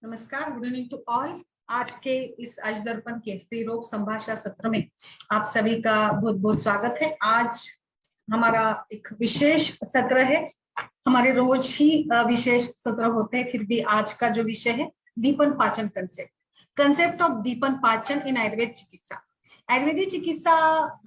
नमस्कार, good evening to all. आज के इस आज दर्पण के स्त्री रोग संभाषा सत्र में आप सभी का बहुत बहुत स्वागत है। आज हमारा एक विशेष सत्र है। हमारे रोज ही विशेष सत्र होते हैं, फिर भी आज का जो विषय है दीपन पाचन कंसेप्ट ऑफ दीपन पाचन इन आयुर्वेद चिकित्सा। आयुर्वेदिक चिकित्सा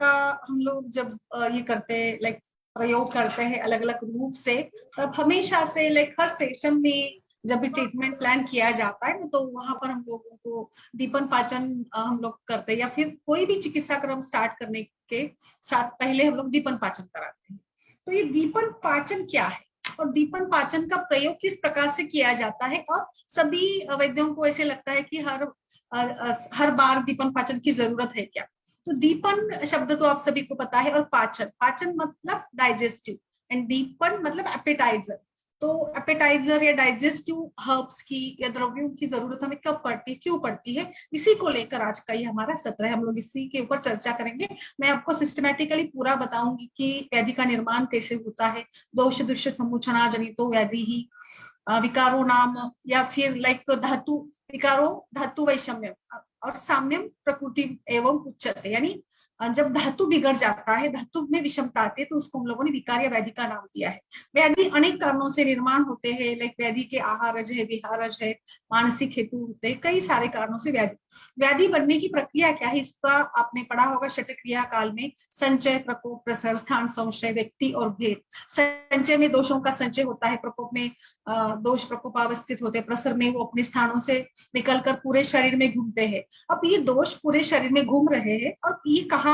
का हम लोग जब ये करते हैं, लाइक प्रयोग करते हैं अलग अलग रूप से, तब हमेशा से लाइक हर सेशन में जब भी ट्रीटमेंट प्लान किया जाता है ना, तो वहां पर हम लोगों को दीपन पाचन हम लोग करते हैं, या फिर कोई भी चिकित्सा क्रम स्टार्ट करने के साथ पहले हम लोग दीपन पाचन कराते हैं। तो ये दीपन पाचन क्या है और दीपन पाचन का प्रयोग किस प्रकार से किया जाता है, और सभी वैद्यों को ऐसे लगता है कि हर बार दीपन पाचन की जरूरत है क्या। तो दीपन शब्द तो आप सभी को पता है, और पाचन पाचन मतलब डाइजेस्टिव, एंड दीपन मतलब एपेटाइजर। तो एपेटाइजर या डाइजेस्टिव हर्ब्स की या द्रव्यों की जरूरत हमें कब पड़ती है, क्यों पड़ती है, इसी को लेकर आज का ये हमारा सत्र है। हम लोग इसी के ऊपर चर्चा करेंगे। मैं आपको सिस्टमेटिकली पूरा बताऊंगी कि व्याधि का निर्माण कैसे होता है, दोष दुष्ट समुचना जनितो व्याधि ही विकारो नाम, या फिर लाइक धातु विकारो धातु वैषम्य और साम्यम प्रकृति एवं उच्चते, यानी जब धातु बिगड़ जाता है, धातु में विषमता आती है, तो उसको हम लोगों ने विकार या व्याधि का नाम दिया है। व्याधि अनेक कारणों से निर्माण होते हैं, लाइक व्याधि के आहारज है, विहारज है, मानसिक हेतु होते हैं, कई सारे कारणों से व्याधि व्याधि बनने की प्रक्रिया क्या है, इसका आपने पढ़ा होगा षटक्रिया काल में। संचय, प्रकोप, प्रसर, स्थान, संशय, व्यक्ति और भेद। संचय में दोषों का संचय होता है, प्रकोप में दोष प्रकोप अवस्थित होते हैं, प्रसर में वो अपने स्थानों से निकलकर पूरे शरीर में घूमते हैं। अब ये दोष पूरे शरीर में घूम रहे हैं, और ये कहाँ,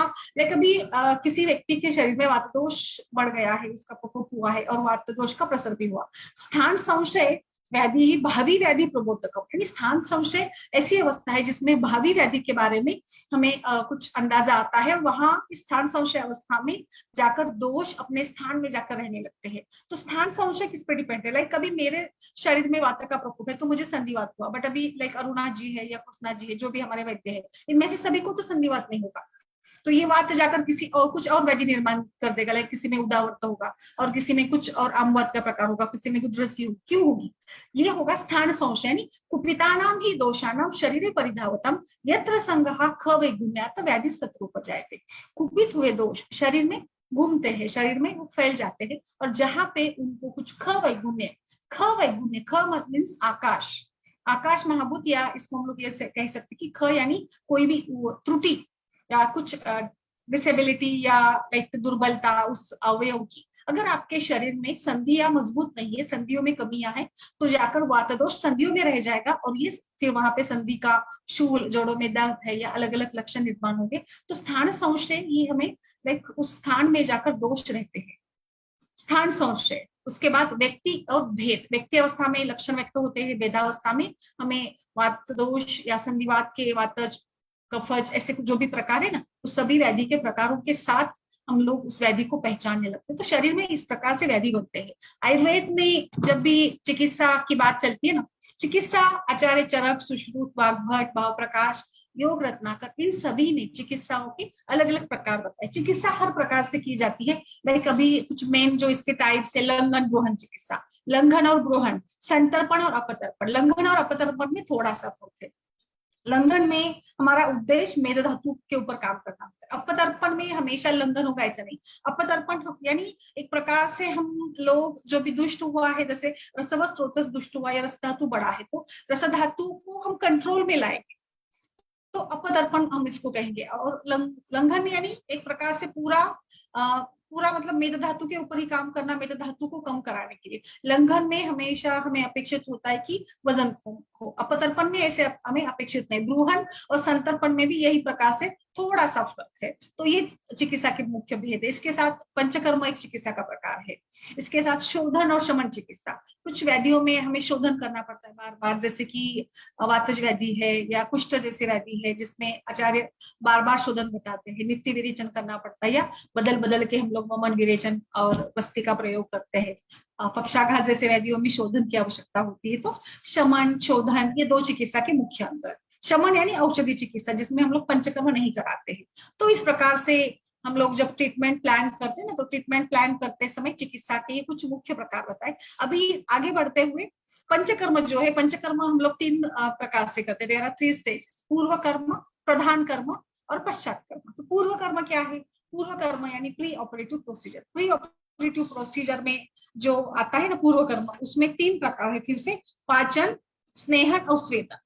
कभी किसी व्यक्ति के शरीर में वात दोष बढ़ गया है, उसका प्रकोप हुआ है और वात दोष का प्रसर भी हुआ। स्थान संशय व्याधि ही भावी व्याधि प्रबोधक, यानी स्थान संशय ऐसी अवस्था है जिसमें भावी व्याधि के बारे में हमें कुछ अंदाजा आता है। वहां स्थान संशय अवस्था में जाकर दोष अपने स्थान में जाकर रहने लगते हैं। तो स्थान संशय किस पे डिपेंड है, लाइक कभी मेरे शरीर में वात का प्रकोप है तो मुझे संधिवात हुआ, बट अभी लाइक अरुणा जी है या कृष्णा जी है, जो भी हमारे वैद्य है, इनमें से सभी को तो संधिवात नहीं होगा। तो ये वात जाकर किसी और कुछ और व्याधि निर्माण कर देगा, लाइक किसी में उदावृत्त होगा, और किसी में कुछ और आमवात का प्रकार होगा, किसी में गुदरसी होगी, क्यों होगी, ये होगा स्थान संशय। यानी कुपितानाम ही दोषानाम शरीरे परिधावतम यत्र संगहा ख वैगुण्यात व्याधि तत्रोपजायते। कुपित हुए दोष शरीर में घूमते हैं, शरीर में वो फैल जाते हैं, और जहां पे उनको कुछ ख वैगुण्य ख मीन्स आकाश, आकाश महाभूत, या इसको हम लोग ये कह सकते कि ख यानी कोई भी त्रुटि या कुछ डिसेबिलिटी या लाइक दुर्बलता उस अवयव की, अगर आपके शरीर में संधियां मजबूत नहीं है, संधियों में कमियां हैं, तो जाकर वात दोष संधियों में रह जाएगा, और ये फिर वहां पे संधि का शूल, जोड़ों में दर्द है या अलग अलग लक्षण निर्माण होंगे। तो स्थान संशय ये हमें लाइक उस स्थान में जाकर दोष रहते हैं, स्थान संशय। उसके बाद व्यक्ति और भेद, व्यक्ति अवस्था में लक्षण व्यक्त होते हैं, भेदावस्था में हमें वात दोष या संधिवात के वातज कफज ऐसे जो भी प्रकार है ना, उस सभी व्याधि के प्रकारों के साथ हम लोग उस व्याधि को पहचानने लगते हैं। तो शरीर में इस प्रकार से व्याधि बनते हैं। आयुर्वेद में जब भी चिकित्सा की बात चलती है ना, चिकित्सा आचार्य चरक, सुश्रुत, वाग्भट, भाव प्रकाश, योग रत्नाकर, इन सभी ने चिकित्साओं के अलग अलग प्रकार बताए। चिकित्सा हर प्रकार से की जाती है, लाइक अभी कुछ मेन जो इसके टाइप्स है, लंघन ग्रोहन चिकित्सा, लंघन और ग्रोहन, संतर्पण और अपतर्पण। लंघन और अपतर्पण में थोड़ा सा फर्क है। लंघन में हमारा उद्देश्य मेद धातु के ऊपर काम करना होता है, अपतर्पण में हमेशा लंघन होगा ऐसा नहीं। अपतर्पण यानी एक प्रकार से हम लोग जो भी दुष्ट हुआ है, जैसे रसव स्रोतस दुष्ट हुआ या रस धातु बढ़ा है, तो रस धातु को हम कंट्रोल में लाएंगे, तो अपतर्पण हम इसको कहेंगे। और लंघन यानी एक प्रकार से पूरा मतलब मेद धातु के ऊपर ही काम करना, मेद धातु को कम कराने के लिए। लंघन में हमेशा हमें अपेक्षित होता है कि वजन हो, अपतर्पण में ऐसे हमें अपेक्षित नहीं। ब्रूहन और संतर्पण में भी यही प्रकार से थोड़ा सा फर्क है। तो ये चिकित्सा के मुख्य भेद है। इसके साथ पंचकर्म एक चिकित्सा का प्रकार है, इसके साथ शोधन और शमन चिकित्सा। कुछ व्याधियों में हमें शोधन करना पड़ता है बार बार, जैसे कि वातज व्याधि है या कुष्ठ जैसी व्याधि है, जिसमें आचार्य बार बार शोधन बताते हैं, नित्य विरेचन करना पड़ता है, या बदल बदल के हम लोग वमन विरेचन और वस्ती का प्रयोग करते हैं। पक्षाघात जैसे व्याधियों में शोधन की आवश्यकता होती है। तो शमन शोधन ये दो चिकित्सा के मुख्य अंतर। शमन यानी औषधि चिकित्सा, जिसमें हम लोग पंचकर्म नहीं कराते हैं। तो इस प्रकार से हम लोग जब ट्रीटमेंट प्लान करते हैं ना, तो ट्रीटमेंट प्लान करते समय चिकित्सा के ये कुछ मुख्य प्रकार बताए। अभी आगे बढ़ते हुए पंचकर्म जो है, पंचकर्म हम लोग तीन प्रकार से करते हैं। देयर आर 3 स्टेजेस, पूर्व कर्म, प्रधान कर्म और पश्चात कर्म। तो पूर्व कर्म क्या है? पूर्व कर्म यानी pre operative procedure. Pre operative procedure में जो आता है ना पूर्व कर्म, उसमें 3 प्रकार है फिर से, पाचन, स्नेहन और स्वेदन।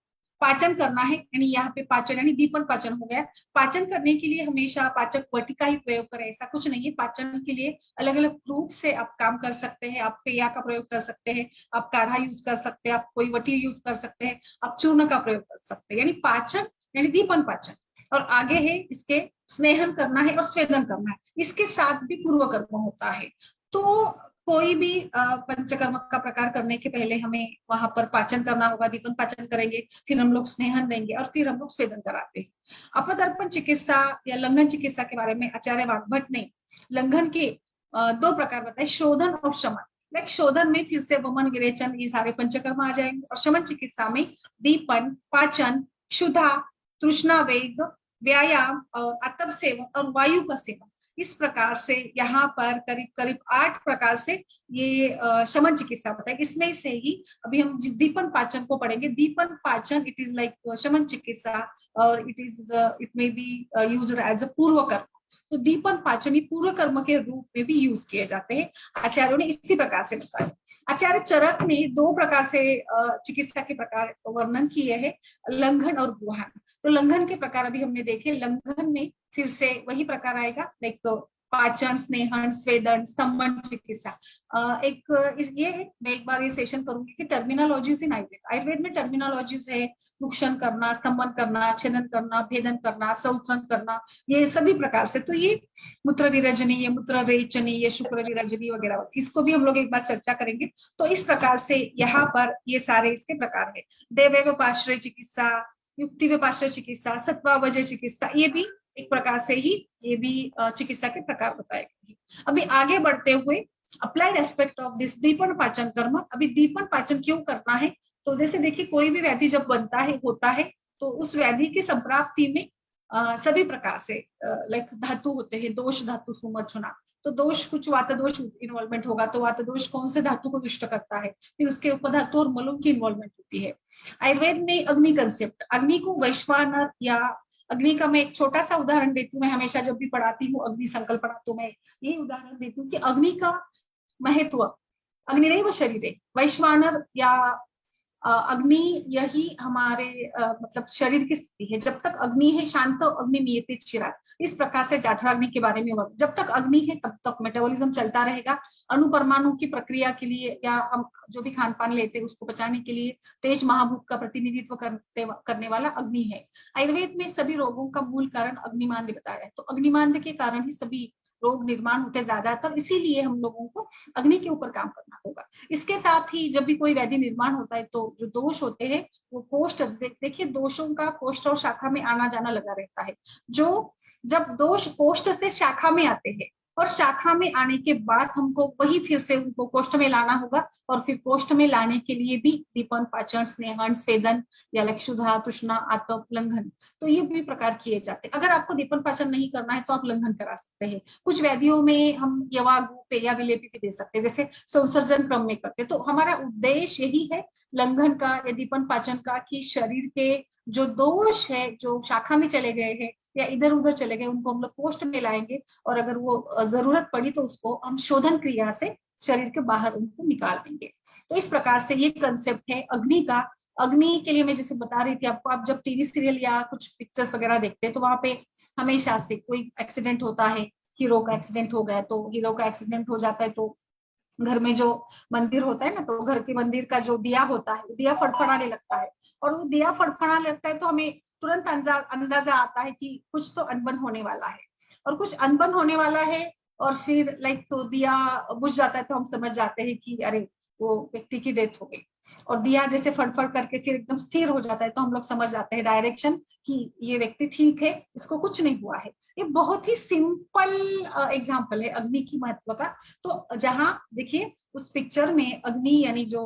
पाचन करना है, यानी यहाँ पे पाचन यानी दीपन पाचन हो गया। पाचन करने के लिए हमेशा पाचक वटी का ही प्रयोग करें, ऐसा कुछ नहीं है। पाचन के लिए अलग अलग रूप से आप काम कर सकते हैं। आप पेया का प्रयोग कर सकते हैं, आप काढ़ा यूज कर सकते हैं, आप कोई वटी यूज कर सकते हैं, आप चूर्ण का प्रयोग कर सकते हैं। यानी पाचन यानी दीपन पाचन। और आगे है इसके स्नेहन करना है और स्वेदन करना है, इसके साथ भी पूर्व कर्म होता है। तो कोई भी पंचकर्म का प्रकार करने के पहले हमें वहां पर पाचन करना होगा, दीपन पाचन करेंगे, फिर हम लोग स्नेहन देंगे और फिर हम लोग स्वेदन कराते हैं। अपदर्पण चिकित्सा या लंघन चिकित्सा के बारे में आचार्य वाग्भट ने लंघन के 2 प्रकार बताए, शोधन और शमन। लाइक शोधन में फिर से वमन, विरेचन, ये सारे पंचकर्म आ जाएंगे। और शमन चिकित्सा में दीपन, पाचन, क्षुधा, तृष्णा वेग, व्यायाम और आतप सेवन और वायु का सेवन। इस प्रकार से यहाँ पर करीब करीब 8 प्रकार से ये शमन चिकित्सा होता है। इसमें से ही अभी हम दीपन पाचन को पढ़ेंगे। दीपन पाचन इट इज लाइक शमन चिकित्सा और it may be used as a पूर्व कर्म। तो दीपन पाचन पूर्व कर्म के रूप में भी यूज किए जाते हैं। आचार्यों ने इसी प्रकार से बताया। आचार्य चरक ने 2 प्रकार से चिकित्सा के प्रकार वर्णन किए हैं, लंघन और गुहान। तो लंघन के प्रकार अभी हमने देखे। लंघन में फिर से वही प्रकार आएगा, लाइक पाचन, स्नेहन, स्वेदन, स्तंभन चिकित्सा। ये मैं एक बार ये सेशन करूंगी कि टर्मिनोलॉजीज इन आयुर्वेद। आयुर्वेद में टर्मिनोलॉजीज है, मुक्षन करना, स्तंभन करना, छेदन करना, भेदन करना, सौत्रन करना, ये सभी प्रकार से। तो ये मूत्र विरजनी, ये मूत्र रेचनी, ये शुक्र विरजनी वगैरह, इसको भी हम लोग एक बार चर्चा करेंगे। तो इस प्रकार से यहाँ पर ये सारे इसके प्रकार है। देवैवपाश्रय चिकित्सा, युक्ति व्यपाश्रय चिकित्सा, सत्वावजय चिकित्सा, ये भी एक प्रकार से ही ये भी चिकित्सा के प्रकार बताए गए। अभी आगे बढ़ते हुए applied aspect of this deepan पाचन कर्म। अभी दीपन पाचन क्यों करना है? तो जैसे देखिए, कोई भी व्याधि जब बनता है, होता है, तो उस व्याधि की संप्राप्ति में सभी प्रकार से लाइक धातु होते हैं, दोष धातु, सुमर्चुना। तो दोष, कुछ वात दोष इन्वॉल्वमेंट होगा, तो वात दोष कौन से धातु को दुष्ट करता है, फिर उसके उपधातु और मलों की इन्वॉल्वमेंट होती है। आयुर्वेद में अग्नि कंसेप्ट, अग्नि को वैश्वानर या अग्नि का मैं एक छोटा सा उदाहरण देती हूँ। मैं हमेशा जब भी पढ़ाती हूँ अग्नि संकल्पना, तो मैं यही उदाहरण देती हूँ कि अग्नि का महत्व, अग्निरेव शरीरे, वैश्वानर या अग्नि यही हमारे मतलब शरीर की स्थिति है। जब तक अग्नि है, शांत अग्नि नियते चिराग, इस प्रकार से जाठराग्नि के बारे में हुआ। जब तक अग्नि है तब तक मेटाबॉलिज्म चलता रहेगा। अणुपरमाणु की प्रक्रिया के लिए या हम जो भी खान पान लेते हैं उसको पचाने के लिए तेज महाभूत का प्रतिनिधित्व करने वाला अग्नि है। आयुर्वेद में सभी रोगों का मूल कारण अग्निमांद्य बताया है। तो अग्निमांद्य के कारण ही सभी रोग निर्माण होते ज्यादातर, इसीलिए हम लोगों को अग्नि के ऊपर काम करना होगा। इसके साथ ही जब भी कोई व्याधि निर्माण होता है तो जो दोष होते हैं वो कोष्ठ, देखिए दोषों का कोष्ठ और शाखा में आना जाना लगा रहता है। जो जब दोष कोष्ठ से शाखा में आते हैं और शाखा में आने के बाद हमको वही फिर से उनको कोष्ठ में लाना होगा, और फिर कोष्ठ में लाने के लिए भी दीपन, पाचन, स्नेहन, स्वेदन या क्षुधा, तृष्णा, आतप, लंघन, तो ये भी प्रकार किए जाते हैं। अगर आपको दीपन पाचन नहीं करना है तो आप लंघन करा सकते हैं। कुछ व्याधियों में हम यवागु, पेया विलेपी भी दे सकते हैं, जैसे संसर्जन क्रम में करते। तो हमारा उद्देश्य यही है लंघन का या दीपन पाचन का, कि शरीर के जो दोष है, जो शाखा में चले गए हैं या इधर उधर चले गए, उनको हम लोग कोष्ठ में लाएंगे, और अगर वो जरूरत पड़ी तो उसको हम शोधन क्रिया से शरीर के बाहर उनको निकाल देंगे। तो इस प्रकार से ये कंसेप्ट है अग्नि का। अग्नि के लिए मैं जैसे बता रही थी आपको, आप जब टीवी सीरियल या कुछ पिक्चर्स वगैरह देखते हैं तो वहां पे हमेशा से कोई एक्सीडेंट होता है, हीरो का एक्सीडेंट हो गया, तो हीरो का एक्सीडेंट हो जाता है तो घर में जो मंदिर होता है ना, तो घर के मंदिर का जो दिया होता है, दिया फड़फड़ाने लगता है। और वो दिया फड़फड़ाने लगता है तो हमें तुरंत अंदाजा आता है कि कुछ तो अनबन होने वाला है, और कुछ अनबन होने वाला है। और फिर लाइक तो दिया बुझ जाता है तो हम समझ जाते हैं कि अरे वो व्यक्ति की डेथ हो गई। और दिया जैसे फड़फड़ करके फिर एकदम स्थिर हो जाता है तो हम लोग समझ जाते हैं डायरेक्शन कि ये व्यक्ति ठीक है, इसको कुछ नहीं हुआ है। ये बहुत ही सिंपल एग्जाम्पल है अग्नि की महत्व का। तो जहां देखिए उस पिक्चर में अग्नि यानी जो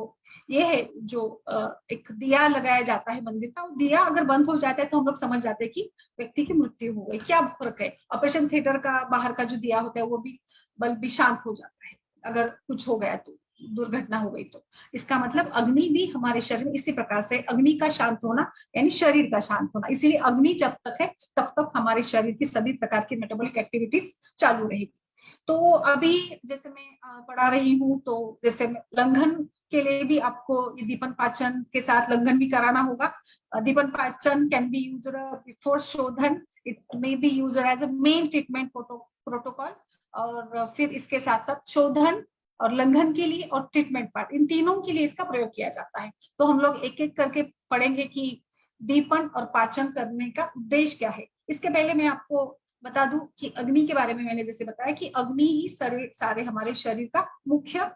ये है, जो एक दिया लगाया जाता है मंदिर का, वो दिया अगर बंद हो जाता है तो हम लोग समझ जाते हैं कि व्यक्ति की मृत्यु हो गई। क्या फर्क है? ऑपरेशन थिएटर का बाहर का जो दिया होता है वो भी बल्ब भी शांत हो जाता है अगर कुछ हो गया तो। दुर्घटना हो गई तो इसका मतलब अग्नि भी हमारे शरीर में इसी प्रकार से, अग्नि का शांत होना यानी शरीर का शांत होना। इसीलिए अग्नि जब तक है तब तक हमारे शरीर की सभी प्रकार की मेटाबॉलिक एक्टिविटीज चालू रहेगी। तो अभी जैसे मैं पढ़ा रही हूँ, तो जैसे लंघन के लिए भी आपको दीपन पाचन के साथ लंघन भी कराना होगा। दीपन पाचन कैन बी यूज्ड बिफोर शोधन, it may be used as a main treatment protocol. और फिर इसके साथ साथ शोधन और लंघन के लिए और ट्रीटमेंट पार्ट, इन तीनों के लिए इसका प्रयोग किया जाता है। तो हम लोग एक एक करके पढ़ेंगे कि दीपन और पाचन करने का उद्देश्य क्या है। इसके पहले मैं आपको बता दूं कि अग्नि के बारे में मैंने जैसे बताया कि अग्नि ही सारे हमारे शरीर का मुख्य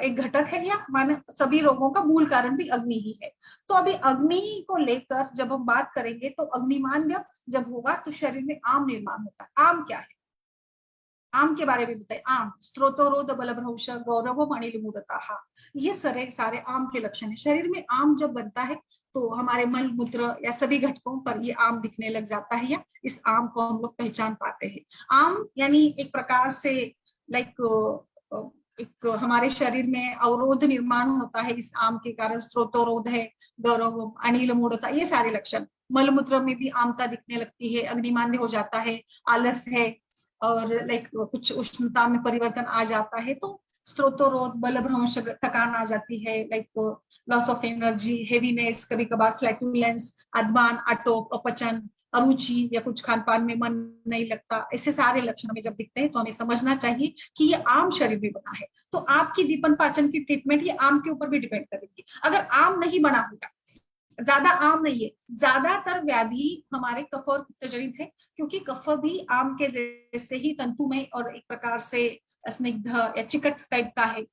एक घटक है, या माने सभी रोगों का मूल कारण भी अग्नि ही है। तो अभी अग्नि को लेकर जब हम बात करेंगे तो अग्निमान्य जब होगा तो शरीर में आम निर्माण होता है। आम क्या है, आम के बारे में बताइए। आम स्त्रोतोरोध बलभ्रंश गौरव अनिल मूढ़ता, ये सारे आम के लक्षण है। शरीर में आम जब बनता है तो हमारे मल मूत्र या सभी घटकों पर ये आम दिखने लग जाता है, या इस आम को हम लोग पहचान पाते हैं। आम यानी एक प्रकार से लाइक एक हमारे शरीर में अवरोध निर्माण होता है इस आम के कारण। स्त्रोतोरोध है, गौरव अनिल मूढ़ता, ये सारे लक्षण। मलमूत्र में भी आमता दिखने लगती है, अग्निमांद्य हो जाता है, आलस है, और लाइक कुछ उष्णता में परिवर्तन आ जाता है। तो स्त्रोतोरोध, बलभ्रंश, थकान आ जाती है, like loss of energy, heaviness, कभी कभार फ्लैटुलेंस, अधमान, आटोप, अपचन, अरुचि या कुछ खान पान में मन नहीं लगता, ऐसे सारे लक्षण हमें जब दिखते हैं तो हमें समझना चाहिए कि ये आम शरीर में बना है। तो आपकी दीपन पाचन की ट्रीटमेंट ये आम के ऊपर भी डिपेंड करेगी। अगर आम नहीं बना होगा, ज्यादा आम नहीं है, ज्यादातर व्याधि हमारे कफ और पित्त जनित है, क्योंकि कफ भी आम के जैसे ही तंतुमय और एक प्रकार से स्निग्ध या चिकट टाइप का है।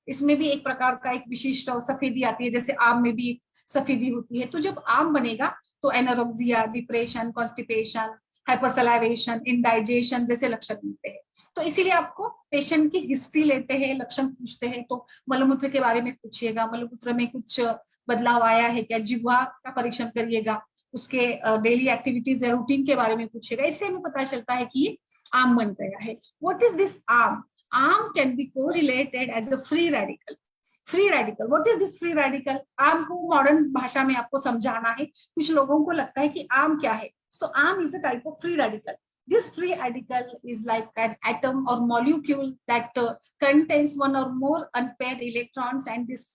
इसमें भी एक प्रकार का एक विशिष्ट सफेदी आती है, जैसे आम में भी सफेदी होती है। तो जब आम बनेगा तो एनोरेक्सिया, डिप्रेशन, कॉन्स्टिपेशन, हाइपरसलाइवेशन, इंडाइजेशन जैसे लक्षण मिलते हैं। तो इसीलिए आपको पेशेंट की हिस्ट्री लेते हैं, लक्षण पूछते हैं, तो मलमूत्र के बारे में पूछिएगा, मलमूत्र में कुछ बदलाव आया है क्या, जिह्वा का परीक्षण करिएगा, उसके डेली एक्टिविटीज या रूटीन के बारे में पूछिएगा। इससे हमें पता चलता है कि ये आम बन गया है। व्हाट इज दिस आम? आम can be correlated as a free radical. Free radical, what is this free radical? आम को मॉडर्न भाषा में आपको समझाना है। कुछ लोगों को लगता है कि आम क्या है, तो आम is a type of free radical. This free radical is like an atom or molecule that contains one or more unpaired electrons, and this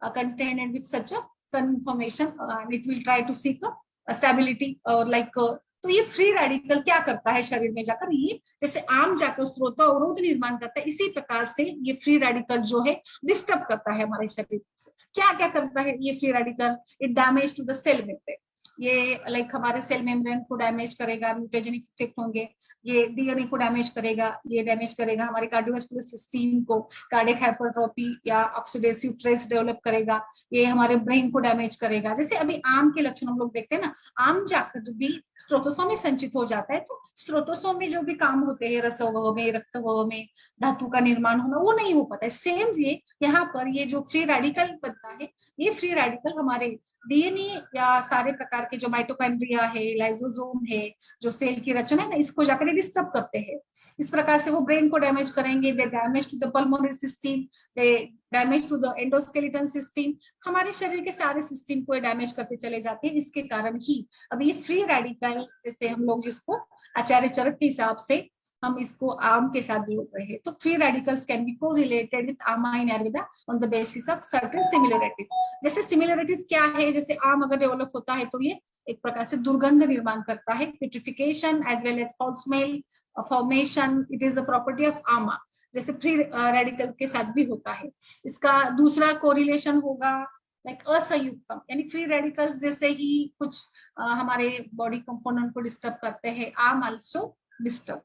contained with such a conformation, and it will try to seek a stability or like तो ये free radical क्या करता है शरीर में जाकर, ये जैसे आम जाकर स्त्रोत अवरोध निर्माण करता है, इसी प्रकार से ये फ्री रेडिकल जो है डिस्टर्ब करता है हमारे शरीर से। क्या क्या करता है ये free radical? It damage to the cell membrane, ये लाइक हमारे सेल मेम्ब्रेन को डैमेज करेगा, म्यूटेजेनिक इफेक्ट होंगे। ये डीएनए को डैमेज करेगा, ये डैमेज करेगा हमारे कार्डियोवास्कुलर सिस्टम को, कार्डियक हाइपरट्रोफी या ऑक्सीडेटिव स्ट्रेस डेवलप करेगा, ये हमारे ब्रेन को डैमेज करेगा। जैसे अभी आम के लक्षण हम लोग देखते हैं ना, आम जाकर जब भी स्त्रोतों में संचित हो जाता है तो स्त्रोतों में जो भी काम होते हैं, रसवह में, रक्तवह में धातु का निर्माण होना, वो नहीं हो पाता है। सेम ये यहाँ पर ये जो फ्री रेडिकल बनता है, ये फ्री रेडिकल हमारे डीएनए या सारे प्रकार के जो माइटोकॉन्ड्रिया है, लाइसोसोम है, जो सेल की रचना है ना, इसको जाकर डिस्टर्ब करते हैं। इस प्रकार से वो ब्रेन को डैमेज करेंगे, they damage to the pulmonary system, they damage to the endoskeleton system, हमारे शरीर के सारे सिस्टम को डैमेज करते चले जाते हैं। इसके कारण ही अब ये फ्री रेडिकल, जैसे हम लोग जिसको आचार्य चरक के हिसाब से हम इसको आम के साथ जोड़ रहे हैं, तो free radicals can be correlated with ama in Ayurveda on the basis of certain similarities. जैसे सिमिलरिटीज क्या है, जैसे आम अगर डेवलप होता है तो ये एक प्रकार से दुर्गंध निर्माण करता है, putrefaction as well as foul smell formation, it is a property of ama, जैसे फ्री रेडिकल के साथ भी होता है। इसका दूसरा कोरिलेशन होगा लाइक असंयुक्तम, यानी फ्री रेडिकल्स जैसे ही कुछ हमारे बॉडी कंपोनेंट को डिस्टर्ब करते हैं, आम आल्सो डिस्टर्ब।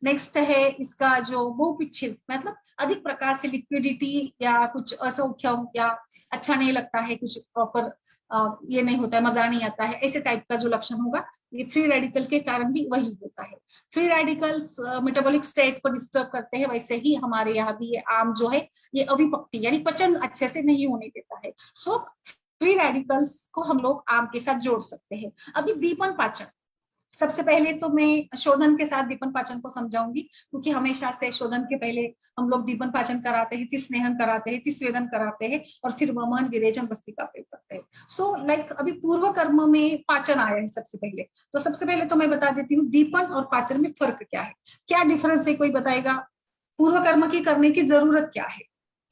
नेक्स्ट है इसका जो बहुपिच्छित, मतलब अधिक प्रकार से लिक्विडिटी या कुछ असौख्यम या अच्छा नहीं लगता है, कुछ प्रॉपर ये नहीं होता है, मजा नहीं आता है, ऐसे टाइप का जो लक्षण होगा ये फ्री रेडिकल के कारण भी वही होता है। फ्री रेडिकल्स मेटाबॉलिक स्टेट को डिस्टर्ब करते हैं, वैसे ही हमारे यहाँ भी ये आम जो है ये अविपक्ति यानी पचन अच्छे से नहीं होने देता है। सो फ्री रेडिकल्स को हम लोग आम के साथ जोड़ सकते हैं। अभी दीपन पाचन, सबसे पहले तो मैं शोधन के साथ दीपन पाचन को समझाऊंगी, क्योंकि हमेशा से शोधन के पहले हम लोग दीपन पाचन कराते हैं, फिर स्नेहन कराते हैं, फिर स्वेदन कराते हैं, और फिर वमन विरेचन बस्ती का प्रयोग करते हैं। सो लाइक अभी पूर्व कर्म में पाचन आया है सबसे पहले, तो सबसे पहले तो मैं बता देती हूँ दीपन और पाचन में फर्क क्या है, क्या डिफरेंस है, कोई बताएगा? पूर्व कर्म की करने की जरूरत क्या है,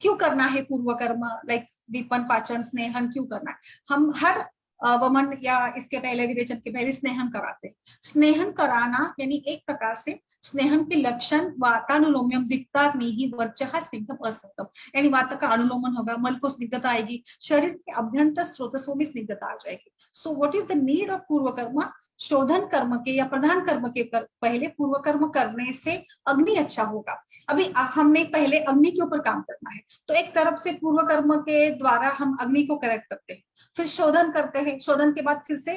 क्यों करना है पूर्व कर्म, लाइक दीपन पाचन स्नेहन क्यों करना है? हम हर वमन या इसके पहले विरेचन के पहले स्नेहन कराते हैं। स्नेहन कराना यानी एक प्रकार से स्नेहन के लक्षण वातानुलोम्यम दिक्ताग्नि वर्चः स्निग्धम असक्तम, यानी वात का अनुलोमन होगा, मल को स्निग्धता आएगी, शरीर के अभ्यंतर स्रोतों में स्निग्धता आ जाएगी। So what is the need of पूर्व कर्म? शोधन कर्म के या प्रधान कर्म के पहले पूर्व कर्म करने से अग्नि अच्छा होगा। अभी हमने पहले अग्नि के ऊपर काम करना है, तो एक तरफ से पूर्व कर्म के द्वारा हम अग्नि को करेक्ट करते हैं, फिर शोधन करते हैं, शोधन के बाद फिर से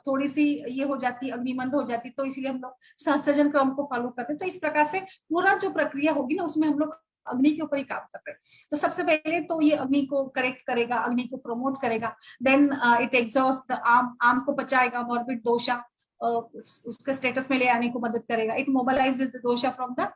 थोड़ी सी ये हो जाती, अग्निमंद हो जाती, तो इसलिए हम लोग संसर्जन क्रम को फॉलो करते हैं। तो इस प्रकार से पूरा जो प्रक्रिया होगी ना, उसमें हम लोग अग्नि के ऊपर ही काम कर रहे हैं। तो सबसे पहले तो ये अग्नि को करेक्ट करेगा, अग्नि को प्रमोट करेगा, देन इट एग्जॉस्ट द आर्म को पचाएगा, मॉर्बिड दोषा उसके स्टेटस में ले आने को मदद करेगा, इट मोबिलाइजेस द दोषा फ्रॉम द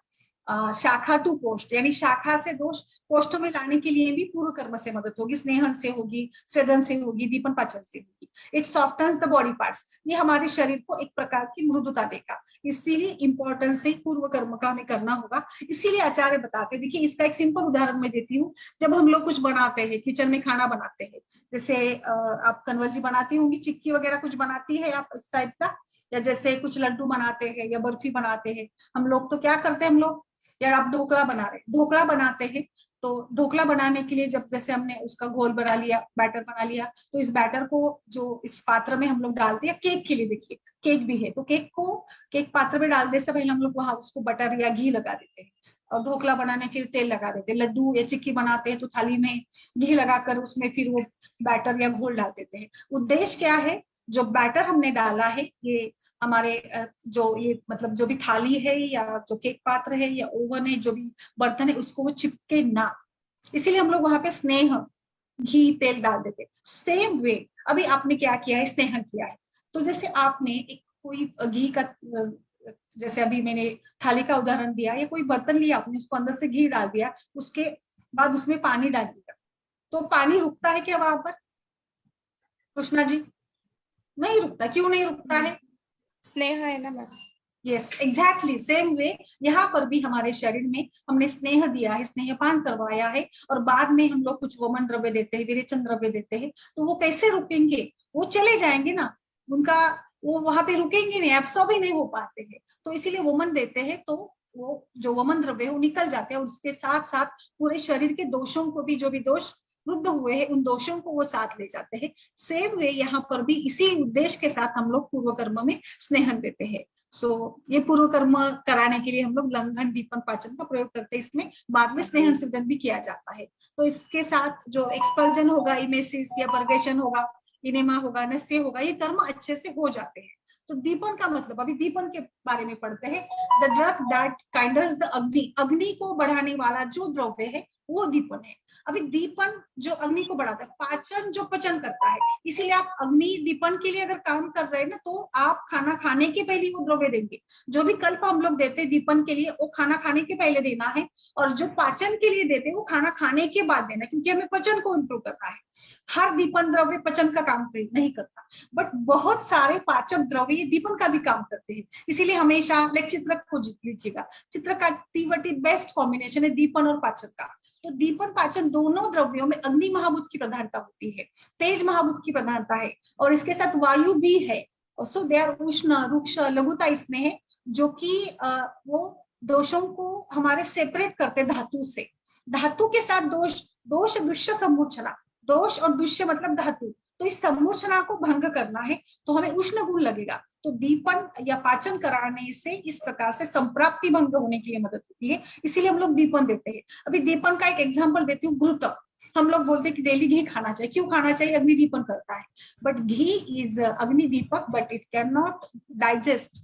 शाखा टू पोस्ट, यानी शाखा से दोष पोस्ट में लाने के लिए भी पूर्व कर्म से मदद होगी, स्नेहन से होगी, स्वेदन से होगी, दीपन पाचन से होगी। It softens the body parts, ये हमारे शरीर को एक प्रकार की मृदुता देगा, इसीलिए इंपॉर्टेंस है पूर्व कर्म का हमें करना होगा। इसीलिए आचार्य बताते, देखिए इसका एक सिंपल उदाहरण मैं देती हूँ। जब हम लोग कुछ बनाते हैं, किचन में खाना बनाते हैं, जैसे आप कन्वल जी बनाती होंगी, चिक्की वगैरह कुछ बनाती है आप इस टाइप का, या जैसे कुछ लड्डू बनाते हैं या बर्फी बनाते हैं, हम लोग तो क्या करते हैं, हम लोग यार आप ढोकला बना रहे, ढोकला बनाते हैं, तो ढोकला बनाने के लिए जब जैसे हमने उसका घोल बना लिया, बैटर बना लिया, तो इस बैटर को जो इस पात्र में हम लोग डालते हैं, केक के लिए देखिए केक भी है, तो केक को केक पात्र में डालने से पहले हम लोग वहां उसको बटर या घी लगा देते हैं, और ढोकला बनाने के लिए तेल लगा देते हैं, लड्डू या चिक्की बनाते हैं तो थाली में घी लगाकर उसमें फिर वो बैटर या घोल डाल देते हैं। उद्देश्य क्या है? जो बैटर हमने डाला है, ये हमारे जो ये मतलब जो भी थाली है या जो केक पात्र है या ओवन है, जो भी बर्तन है, उसको वो चिपके ना, इसीलिए हम लोग वहां पे स्नेह घी तेल डाल देते। सेम वे अभी आपने क्या किया है, स्नेहन किया है, तो जैसे आपने एक कोई घी का जैसे अभी मैंने थाली का उदाहरण दिया, या कोई बर्तन लिया आपने, उसको अंदर से घी डाल दिया, उसके बाद उसमें पानी डाल दिया, तो पानी रुकता है क्या वहां पर कृष्णा जी? नहीं रुकता, क्यों नहीं रुकता है? स्नेह है ना ma'am. Yes exactly same way यहाँ पर भी हमारे शरीर में हमने स्नेह दिया है, स्नेहपान करवाया है, और बाद में हम लोग कुछ वमन द्रव्य देते हैं, विरेचन द्रव्य देते हैं, तो वो कैसे रुकेंगे? वो चले जाएंगे ना, उनका वो वहां पे रुकेंगे नहीं, एब्सॉर्ब ही नहीं हो पाते हैं, तो इसीलिए वमन देते हैं, तो वो जो वमन द्रव्य है वो निकल जाते हैं, और उसके साथ साथ पूरे शरीर के दोषों को भी, जो भी दोष रुद्ध हुए हैं, उन दोषों को वो साथ ले जाते हैं। सेम वे यहाँ पर भी इसी उद्देश्य के साथ हम लोग पूर्व कर्म में स्नेहन देते हैं। ये पूर्व कर्म कराने के लिए हम लोग लंघन दीपन पाचन का प्रयोग करते हैं, इसमें बाद में स्नेहन सिद्धन भी किया जाता है। तो इसके साथ जो एक्सपल्जन होगा, इमेसिस या परगेशन होगा, इनेमा होगा, नस्य होगा, ये कर्म अच्छे से हो जाते हैं। तो दीपन का मतलब, अभी दीपन के बारे में पढ़ते हैं। द ड्रग दैट काइंडर्स द अग्नि, अग्नि को बढ़ाने वाला जो द्रव्य है वो दीपन है। अभी दीपन जो अग्नि को बढ़ाता है, पाचन जो पचन करता है, इसीलिए आप अग्नि दीपन के लिए अगर काम कर रहे हैं ना, तो आप खाना खाने के पहले वो द्रव्य देंगे। जो भी कल्प हम लोग देते हैं दीपन के लिए, वो खाना खाने के पहले देना है, और जो पाचन के लिए देते हैं वो खाना खाने के बाद देना है, क्योंकि हमें पचन को इंप्रूव करना है। हर दीपन द्रव्य पचन का काम नहीं करता, बट बहुत सारे पाचक द्रव्य ये दीपन का भी काम करते हैं। इसीलिए हमेशा चित्रक को लीजिएगा, चित्रक का बेस्ट कॉम्बिनेशन है दीपन और पाचक का। तो दीपन पाचन दोनों द्रव्यों में अग्नि महाभूत की प्रधानता होती है, तेज महाभूत की प्रधानता है, और इसके साथ वायु भी है। सो दे आर उष्ण रुक्ष लघुता इसमें है, जो कि वो दोषों को हमारे सेपरेट करते धातु से। धातु के साथ दोष, दोष दुष्य सम्मूर्छना, दोष और दुष्य मतलब धातु, तो इस सम्मूर्छना को भंग करना है, तो हमें उष्ण गुण लगेगा। तो दीपन या पाचन कराने से इस प्रकार से संप्राप्ति भंग होने के लिए मदद होती है, इसीलिए हम लोग दीपन देते हैं। अभी दीपन का एक एग्जांपल देती हूँ, घृतम। हम लोग बोलते हैं कि डेली घी खाना चाहिए, क्यों खाना चाहिए? अग्नि दीपन करता है, but ghee is agni deepak, but it cannot नॉट डाइजेस्ट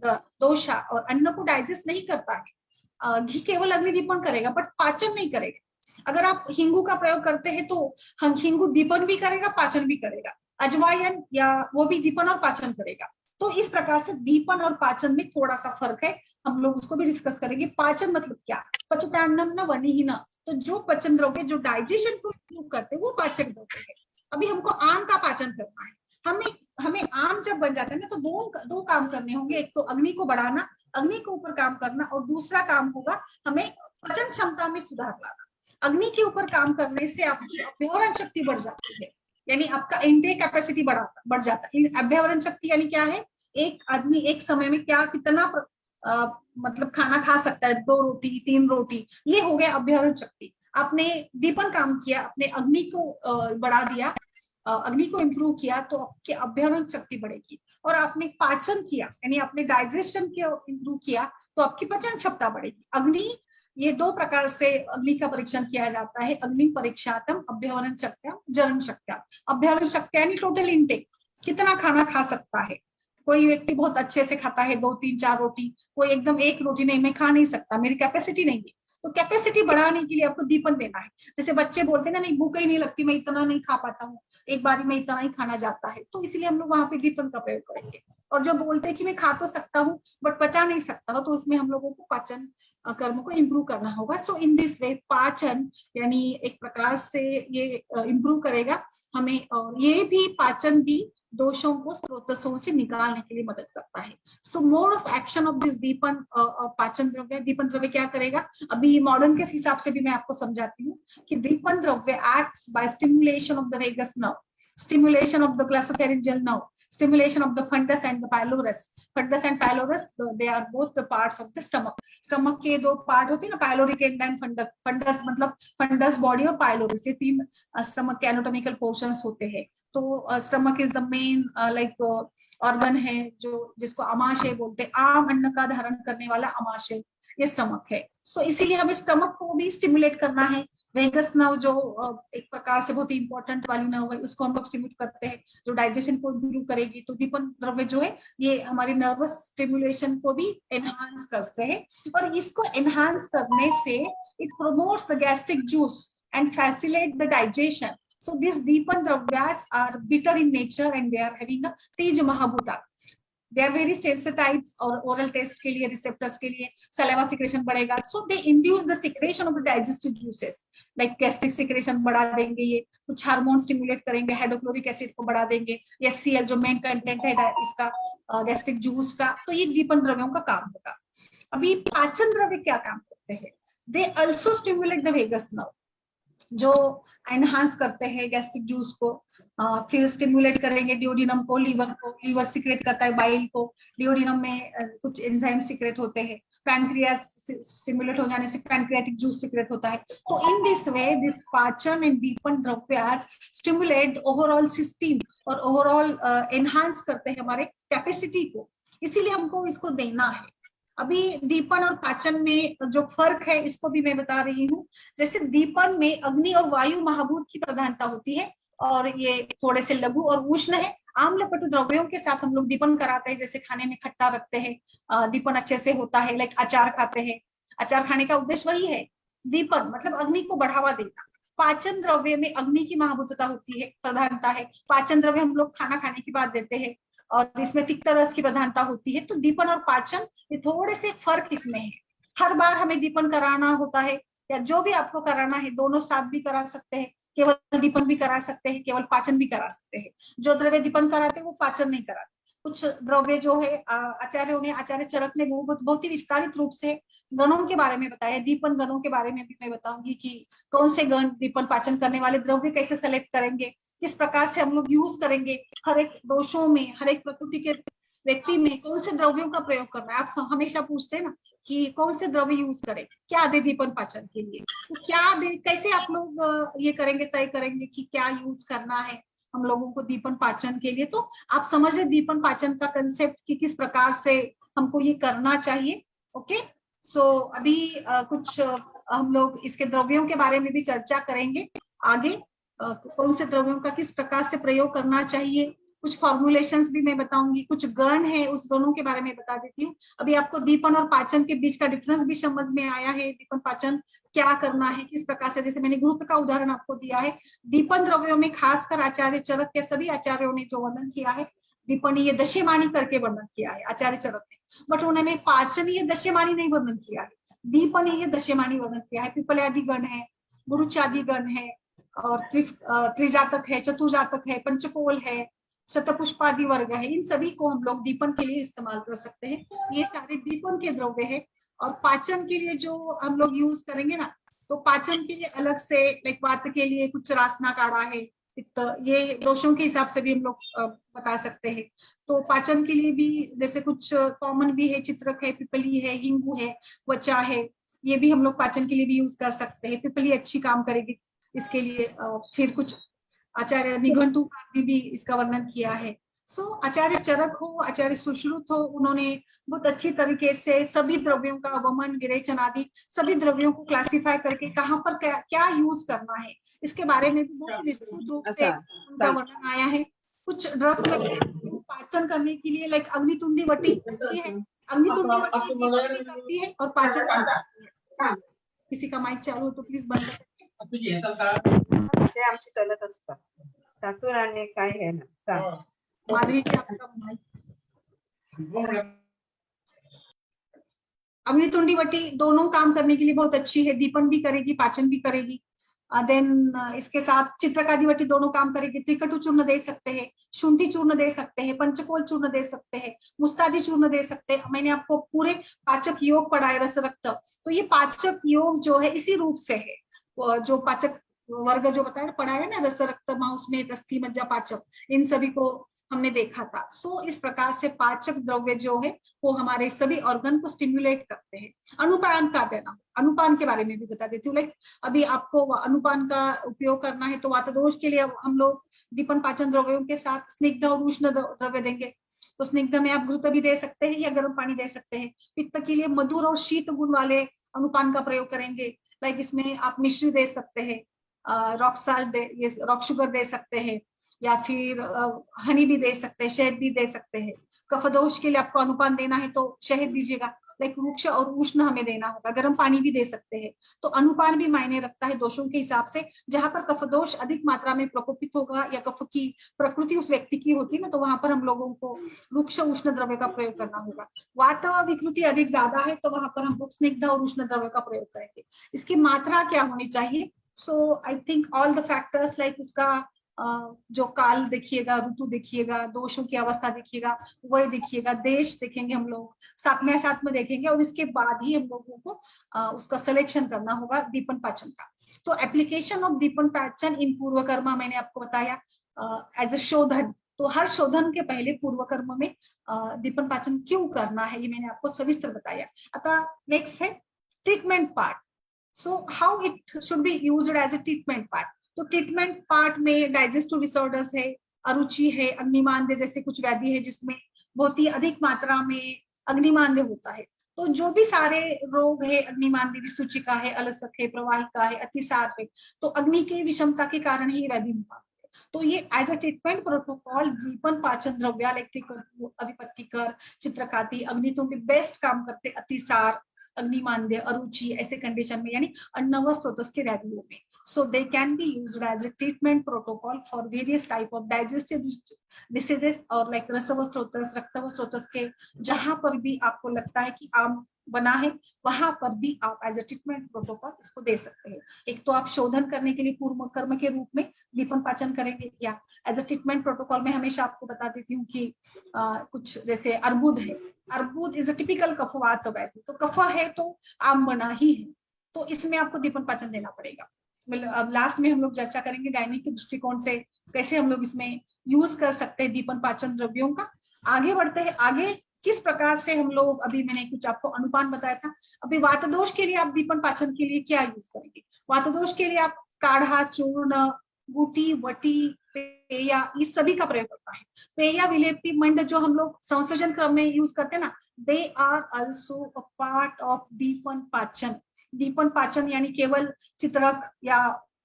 दोषा, और अन्न को डाइजेस्ट नहीं करता है। घी केवल अग्नि दीपन करेगा, बट पाचन नहीं करेगा। अगर आप हिंगू का प्रयोग करते हैं तो हम हिंगू दीपन भी करेगा, पाचन भी करेगा। अजवायन या वो भी दीपन और पाचन करेगा। तो इस प्रकार से दीपन और पाचन में थोड़ा सा फर्क है, हम लोग उसको भी डिस्कस करेंगे। पाचन मतलब क्या, पचतान्नम न वर्णिहीन, तो जो पचन द्रव्य जो डाइजेशन को इम्प्रूव करते हैं वो पाचक द्रव्य है। अभी हमको आम का पाचन करना है, हमें हमें आम जब बन जाता है ना तो दो काम करने होंगे, एक तो अग्नि को बढ़ाना, अग्नि के ऊपर काम करना, और दूसरा काम होगा हमें पचन क्षमता में सुधार लाना। अग्नि के ऊपर काम करने से आपकी अभ्यवरण शक्ति बढ़ जाती है, यानी आपका इंटेक कैपेसिटी बढ़ जाता है। अभ्यवरण शक्ति यानी क्या है, एक आदमी एक समय में क्या कितना मतलब खाना खा सकता है, 2 रोटी 3 रोटी, ये हो गया अभ्यवरण शक्ति। आपने दीपन काम किया, अपने अग्नि को बढ़ा दिया, अग्नि को इम्प्रूव किया, तो आपकी अभ्यवरण शक्ति बढ़ेगी। और आपने पाचन किया यानी आपने डाइजेशन को इम्प्रूव किया तो आपकी पचन क्षमता बढ़ेगी। अग्नि, ये 2 प्रकार से अग्नि का परीक्षण किया जाता है, अग्नि परीक्षातम अभ्यवरण शक्त्या जलन शक्त्या। अभ्यवरण शक्त्या यानी टोटल इंटेक, कितना खाना खा सकता है। कोई व्यक्ति बहुत अच्छे से खाता है 2 3 4 रोटी, कोई एकदम 1 रोटी नहीं, मैं खा नहीं सकता, मेरी कैपेसिटी नहीं है। तो कैपेसिटी बढ़ाने के लिए आपको दीपन देना है। जैसे बच्चे बोलते हैं ना, नहीं भूख ही नहीं लगती, मैं इतना नहीं खा पाता हूँ, एक बारी में इतना ही खाना जाता है, तो इसलिए हम लोग वहां पे दीपन का प्रयोग करेंगे। और जो बोलते हैं कि मैं खा तो सकता हूँ बट पचा नहीं सकता हूँ, तो इसमें हम लोगों को पाचन कर्म को इम्प्रूव करना होगा। सो इन दिस वे पाचन यानी एक प्रकार से ये इम्प्रूव करेगा हमें, और ये भी पाचन भी दोषों को स्रोतों से निकालने के लिए मदद करता है। So mode of action of this deepan pachan dravya, दीपन द्रव्य क्या करेगा, अभी मॉडर्न के हिसाब से भी मैं आपको समझाती हूँ कि दीपन द्रव्य acts by stimulation of the vagus nerve, stimulation of the glossopharyngeal nerve, stimulation of the fundus and the pylorus. Fundus and pylorus, they are both the parts of the stomach. Stomach के 2 part होते हैं ना, pyloric and and fundus. Fundus मतलब fundus body और pylorus, ये 3 stomach के anatomical portions होते हैं। तो stomach is the main like organ है जो जिसको अमाशय बोलते हैं, आम अन्न का धारण करने वाला अमाशय ये स्टमक है। सो इसीलिए हमें स्टमक को भी स्टिमुलेट करना है। वेगस नर्व जो एक प्रकार से बहुत ही इंपॉर्टेंट वाली नर्व है, उसको हम लोग स्टिमुलेट करते हैं, जो डाइजेशन को इम्प्रूव करेगी। तो दीपन द्रव्य जो है ये हमारी नर्वस स्टिमुलेशन को भी एनहांस करते हैं, और इसको एनहांस करने से it promotes the gastric juice and facilitate the digestion. So these Deepan Dravyas are bitter in nature and they are having a Tej Mahabhuta. They are very sensitized और oral taste के लिए, receptors के लिए, saliva secretion बढ़ेगा. So they induce the secretion of the digestive juices, like gastric secretion बढ़ा देंगे, ये कुछ हार्मोन स्टिमुलेट करेंगे, हाइड्रोक्लोरिक एसिड को बढ़ा देंगे, HCl जो मेन कंटेंट है इसका गैस्ट्रिक जूस का, तो ये दीपन द्रव्यों का काम होगा। अभी पाचन द्रव्य क्या काम करते हैं, they also stimulate the vagus nerve, जो एनहांस करते हैं गैस्ट्रिक जूस को, फिर स्टिमुलेट करेंगे डिओडिनम को, लीवर सिक्रेट करता है बाइल को, डिओडिनम में कुछ एंजाइम सिक्रेट होते हैं, पैनक्रियास स्टिमुलेट हो जाने से पैनक्रियाटिक जूस सिक्रेट होता है। तो इन दिस वे दिस पाचन एंड दीपन द्रव्यास स्टिमुलेट ओवरऑल सिस्टम और ओवरऑल एनहांस करते हैं हमारे कैपेसिटी को, इसीलिए हमको इसको देना है। अभी दीपन और पाचन में जो फर्क है इसको भी मैं बता रही हूँ। जैसे दीपन में अग्नि और वायु महाभूत की प्रधानता होती है, और ये थोड़े से लघु और उष्ण है। आम्ल कटु द्रव्यों के साथ हम लोग दीपन कराते हैं, जैसे खाने में खट्टा रखते हैं, दीपन अच्छे से होता है, लाइक अचार खाते हैं, अचार खाने का उद्देश्य वही है, दीपन मतलब अग्नि को बढ़ावा देना। पाचन द्रव्य में अग्नि की महाभूतता होती है, प्रधानता है। पाचन द्रव्य हम लोग खाना खाने के बाद देते हैं, और इसमें तिक्त रस की प्रधानता होती है। तो दीपन और पाचन ये थोड़े से फर्क इसमें है। हर बार हमें दीपन कराना होता है, या जो भी आपको कराना है, दोनों साथ भी करा सकते हैं, केवल दीपन भी करा सकते हैं, केवल पाचन भी करा सकते हैं। जो द्रव्य दीपन कराते हैं वो पाचन नहीं कराते। कुछ द्रव्य जो है आचार्य चरक ने बहुत ही विस्तारित रूप से गणों के बारे में बताया। दीपन गणों के बारे में भी मैं बताऊंगी कि कौन से गण दीपन पाचन करने वाले द्रव्य कैसे सेलेक्ट करेंगे, किस प्रकार से हम लोग यूज करेंगे, हर एक दोषों में, हर एक प्रकृति के व्यक्ति में कौन से द्रव्यों का प्रयोग करना है। आप हमेशा पूछते हैं ना कि कौन से द्रव्य यूज करें, क्या दे दीपन पाचन के लिए, तो क्या दे, कैसे आप लोग ये करेंगे, तय करेंगे कि क्या यूज करना है हम लोगों को दीपन पाचन के लिए। तो आप समझ रहे दीपन पाचन का कंसेप्ट कि किस प्रकार से हमको ये करना चाहिए। ओके, सो अभी कुछ हम लोग इसके द्रव्यों के बारे में भी चर्चा करेंगे आगे, कौन से द्रव्यों का किस प्रकार से प्रयोग करना चाहिए। कुछ फॉर्मुलेशंस भी मैं बताऊंगी, कुछ गण है उस गणों के बारे में बता देती हूँ। अभी आपको दीपन और पाचन के बीच का डिफरेंस भी समझ में आया है, दीपन पाचन क्या करना है, किस प्रकार से। जैसे मैंने घृत का उदाहरण आपको दिया है। दीपन द्रव्यों में खासकर आचार्य चरक के सभी आचार्यों ने जो वर्णन किया है, दीपनीय दशेमानी करके वर्णन किया है आचार्य चरक ने, बट उन्होंने पाचनीय दशेमानी नहीं वर्णन किया है, दीपनीय दशेमानी वर्णन किया है। पिपल्यादि गण है, गुरुचादि गण है, और त्रिजातक है, चतुर्जातक है, पंचकोल है, शतपुष्पादि वर्ग है, इन सभी को हम लोग दीपन के लिए इस्तेमाल कर सकते हैं। ये सारे दीपन के द्रव्य है। और पाचन के लिए जो हम लोग यूज करेंगे ना, तो पाचन के लिए अलग से लाइक वात के लिए कुछ रासना काढ़ा है, ये दोषों के हिसाब से भी हम लोग बता सकते हैं। तो पाचन के लिए भी जैसे कुछ कॉमन भी है, चित्रक है, पिपली है, हिंगू है, वचा है, ये भी हम लोग पाचन के लिए भी यूज कर सकते हैं। पिपली अच्छी काम करेगी इसके लिए। फिर कुछ आचार्य निघंटु ने भी इसका वर्णन किया है। सो आचार्य चरक हो, आचार्य सुश्रुत हो, उन्होंने बहुत अच्छी तरीके से सभी द्रव्यों का वमन, विरेचन आदि सभी द्रव्यों को क्लासिफाई करके कहाँ पर क्या यूज करना है, इसके बारे में भी बहुत विस्तृत रूप से उनका वर्णन आया है। कुछ ड्रग्स में पाचन करने के लिए लाइक अग्नितुंडी वटी अच्छी है, अग्नितुंडी वटी भी करती है और पाचन। किसी का माइक चालू हो तो प्लीज बंद ते आमची चलत असतात त्यातून आणि काय आहे ना सांग माधुरी जी आपका माइक। अग्नितुंडी वटी दोनों काम करने के लिए बहुत अच्छी है, दीपन भी करेगी, पाचन भी करेगी। देन इसके साथ चित्रकादि वटी दोनों काम करेगी। त्रिकटु चूर्ण दे सकते हैं, शुंठी चूर्ण दे सकते हैं, पंचकोल चूर्ण दे सकते हैं, मुस्तादी चूर्ण दे सकते हैं। मैंने आपको पूरे पाचक योग पढ़ाए, रस रक्त, तो ये पाचक योग जो है इसी रूप से है। जो पाचक वर्ग जो बताया पढ़ाया ना, रस रक्त मांस में अस्थि मज्जा पाचक, इन सभी को हमने देखा था। सो इस प्रकार से पाचक द्रव्य जो है वो हमारे सभी ऑर्गन को स्टिम्युलेट करते हैं। अनुपान का देना, अनुपान के बारे में भी बता देती हूँ। लाइक अभी आपको अनुपान का उपयोग करना है तो वातदोष के लिए हम लोग दीपन पाचन द्रव्यों के साथ स्निग्ध और उष्ण द्रव्य देंगे। तो स्निग्ध में आप घृत भी दे सकते हैं या गर्म पानी दे सकते हैं। पित्त के लिए मधुर और शीत गुण वाले अनुपान का प्रयोग करेंगे। लाइक इसमें आप मिश्री दे सकते हैं, रॉक साल्ट ये रॉक शुगर दे सकते हैं, या फिर हनी भी दे सकते हैं, शहद भी दे सकते हैं। कफदोष के लिए आपको अनुपान देना है तो शहद दीजिएगा। लाइक वृक्ष और उष्ण हमें देना होगा, गर्म पानी भी दे सकते हैं। तो अनुपान भी मायने रखता है दोषों के हिसाब से। जहां पर कफदोष अधिक मात्रा में प्रकोपित होगा या कफ की प्रकृति उस व्यक्ति की होती है ना, तो वहां पर हम लोगों को वृक्ष उष्ण द्रव्य का प्रयोग करना होगा। वात विकृति अधिक ज्यादा है तो वहां पर हम स्निग्ध और उष्ण द्रव्य का प्रयोग करेंगे। इसकी मात्रा क्या होनी चाहिए? So I think all the factors like उसका जो काल देखिएगा, ऋतु देखिएगा, दोषों की अवस्था देखिएगा, वही देखिएगा, देश देखेंगे हम लोग, साथ में देखेंगे, और इसके बाद ही हम लोगों को उसका सिलेक्शन करना होगा दीपन पाचन का। तो एप्लीकेशन ऑफ दीपन पाचन इन पूर्व कर्म मैंने आपको बताया एज अ शोधन। तो हर शोधन के पहले पूर्व कर्म में दीपन पाचन क्यों करना है ये मैंने आपको सविस्तर बताया। अतः नेक्स्ट है treatment part. So how it should be used as a treatment part. तो ट्रीटमेंट पार्ट में डाइजेस्टिव डिसऑर्डर्स है, अरुचि है, अग्निमांद्य जैसे कुछ व्याधि है जिसमें बहुत ही अधिक मात्रा में अग्निमांद्य होता है। तो जो भी सारे रोग है, अग्निमांद्य, विसूचिका है, अलसक है, प्रवाहिका है, अतिसार है, तो अग्नि की विषमता के कारण ही व्याधि होता है। तो ये as a treatment protocol दीपन pachan द्रव्य अविपत्तिकर, चित्रकाति, अग्नितुंडी बेस्ट काम करते अतिसार, अग्निमांद्य, अरुचि ऐसे कंडीशन में, यानी अन्नव स्रोतस के व्याधियों में। So they can be used as a treatment protocol for various type of digestive diseases और like रसव स्रोतस, रक्तव स्रोतस के जहां पर भी आपको लगता है कि आम बना है वहां पर भी आप एज अ ट्रीटमेंट प्रोटोकॉल इसको दे सकते हैं। एक तो आप शोधन करने के लिए पूर्व कर्म के रूप में दीपन पाचन करेंगे, या एज अ ट्रीटमेंट प्रोटोकॉल में हमेशा आपको बता देती हूँ कि कुछ जैसे अर्बुद है, अर्बुद इज अ टिपिकल कफवात व्याधि, तो कफ है तो आम बना ही है, तो इसमें आपको दीपन पाचन देना पड़ेगा। अब लास्ट में हम लोग चर्चा करेंगे गायनिक के दृष्टिकोण से कैसे हम लोग इसमें यूज कर सकते हैं दीपन पाचन द्रव्यों का। आगे बढ़ते हैं, आगे किस प्रकार से हम लोग, अभी मैंने कुछ आपको अनुपान बताया था, अभी वातदोष के लिए आप दीपन पाचन के लिए क्या यूज करेंगे? वातदोष के लिए आप काढ़ा, चूर्ण, गुटी, वटी, पेया, इस सभी का प्रयोग करता है। पेया, विलेपी, मंड जो हम लोग संसर्जन क्रम में यूज करते हैं ना, they are also a part of deepan pachan. दीपन पाचन यानी केवल चित्रक या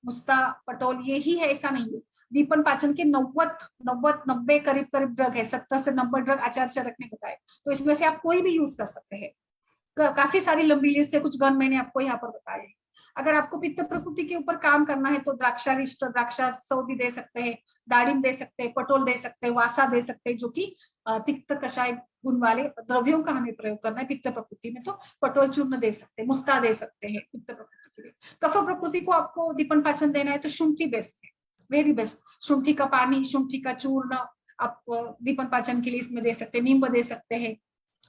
मुस्ता, पटोल ये ही है ऐसा नहीं है। दीपन पाचन के 90 करीब ड्रग है, 70 से 90 ड्रग आचार्य चरक ने बताए, तो इसमें से आप कोई भी यूज कर सकते हैं। काफी सारी लंबी लिस्ट है, कुछ गन मैंने आपको यहाँ पर बताए। अगर आपको पित्त प्रकृति के ऊपर काम करना है तो द्राक्षारिष्ट, द्राक्षासव भी दे सकते हैं, दाडिम दे सकते हैं, पटोल दे सकते हैं, वासा दे सकते हैं, जो कि तिक्त कषाय गुण वाले द्रव्यों का हमें प्रयोग करना है पित्त प्रकृति में, तो पटोल चूर्ण दे सकते हैं, मुस्ता दे सकते हैं पित्त प्रकृति के लिए। कफ प्रकृति को आपको दीपन पाचन देना है तो शुंठी बेस्ट है, वेरी बेस्ट। शुंठी का पानी, शुंठी का चूर्ण आप दीपन पाचन के लिए इसमें दे सकते हैं, नींबू दे सकते हैं,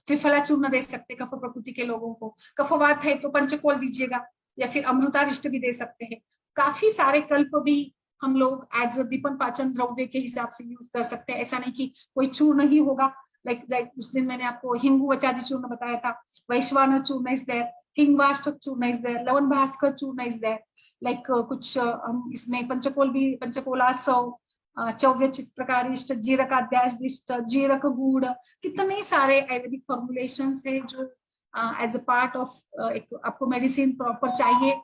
त्रिफला चूर्ण दे सकते हैं कफ प्रकृति के लोगों को। कफवात है तो पंचकोल दीजिएगा, या फिर अमृतारिष्ट भी दे सकते हैं। काफी सारे कल्प भी हम लोग एज दीपन पाचन द्रव्य के हिसाब से यूज कर सकते हैं। ऐसा नहीं कि कोई चूर्ण ही होगा, लाइक उस दिन मैंने आपको हिंगू वचादि चूर्ण बताया था, वैश्वानर चूर्ण इज देयर, हिंगवाष्टक चूर्ण इज देयर, लवन भास्कर चूर्ण इज देयर, लाइक कुछ हम इसमें पंचकोल भी, पंचकोलासव, चौव्य चित्रकारिष्ट, जीरकाद्यादिष्ट, जीरक गुड़, कितने सारे आयुर्वेदिक फॉर्मुलेशंस है जो एज अ पार्ट ऑफ एक आपको मेडिसिन प्रॉपर चाहिए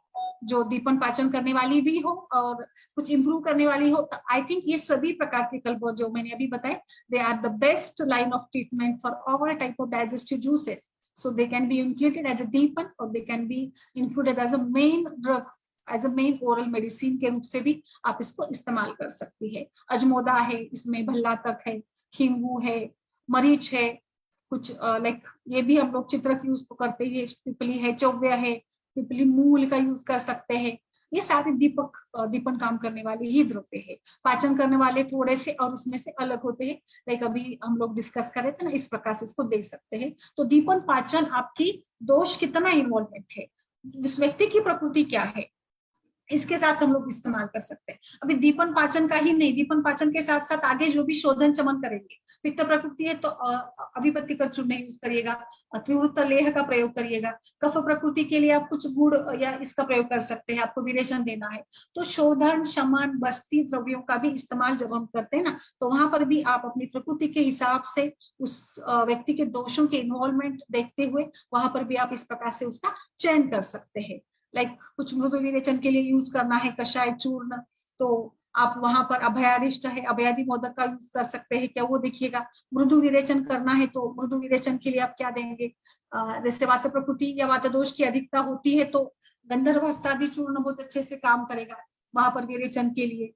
जो दीपन पाचन करने वाली भी हो और कुछ इंप्रूव करने वाली हो। तो आई थिंक ये सभी प्रकार के कल्प जो मैंने अभी बताए, they are the best line of treatment for all type of digestive juices, so they can be included as a deepan और they can be included as a main drug, as a main oral medicine के रूप से भी आप इसको इस्तेमाल कर सकती है। अजमोदा है, इसमें भल्लातक है, हिंगू है, मरीच है, कुछ लाइक ये भी हम लोग चित्रक यूज तो करते ही, पिपली है, चौव्य है, पिपली मूल का यूज कर सकते हैं। ये सारे दीपन काम करने वाले ही द्रव्य है। पाचन करने वाले थोड़े से और उसमें से अलग होते हैं, लाइक अभी हम लोग डिस्कस कर रहे थे ना, इस प्रकार से इसको दे सकते हैं। तो दीपन पाचन आपकी दोष कितना इन्वॉल्वमेंट है, उस व्यक्ति की प्रकृति क्या है, इसके साथ हम लोग इस्तेमाल कर सकते हैं। अभी दीपन पाचन का ही नहीं, दीपन पाचन के साथ साथ आगे जो भी शोधन चमन करेंगे, पित्त प्रकृति है तो अभिपत्ति का चूर्ण यूज करिएगा, त्रिवृत्त लेह का प्रयोग करिएगा। कफ प्रकृति के लिए आप कुछ गुड़ या इसका प्रयोग कर सकते हैं, आपको विरेचन देना है तो शोधन, शमन, बस्ती द्रव्यों का भी इस्तेमाल जब हम करते हैं ना, तो वहां पर भी आप अपनी प्रकृति के हिसाब से उस व्यक्ति के दोषों के इन्वॉल्वमेंट देखते हुए वहां पर भी आप इस प्रकार से उसका चयन कर सकते हैं। लाइक कुछ मृदु विरेचन के लिए यूज करना है कषाय चूर्ण, तो आप वहां पर अभयारिष्ट है, अभयादि मोदक का यूज कर सकते हैं क्या, वो देखिएगा। मृदु विरेचन करना है तो मृदु विरेचन के लिए आप क्या देंगे, जैसे वात प्रकृति या वात दोष की अधिकता होती है तो गंधर्वास्तादि चूर्ण बहुत अच्छे से काम करेगा वहां पर विरेचन के लिए।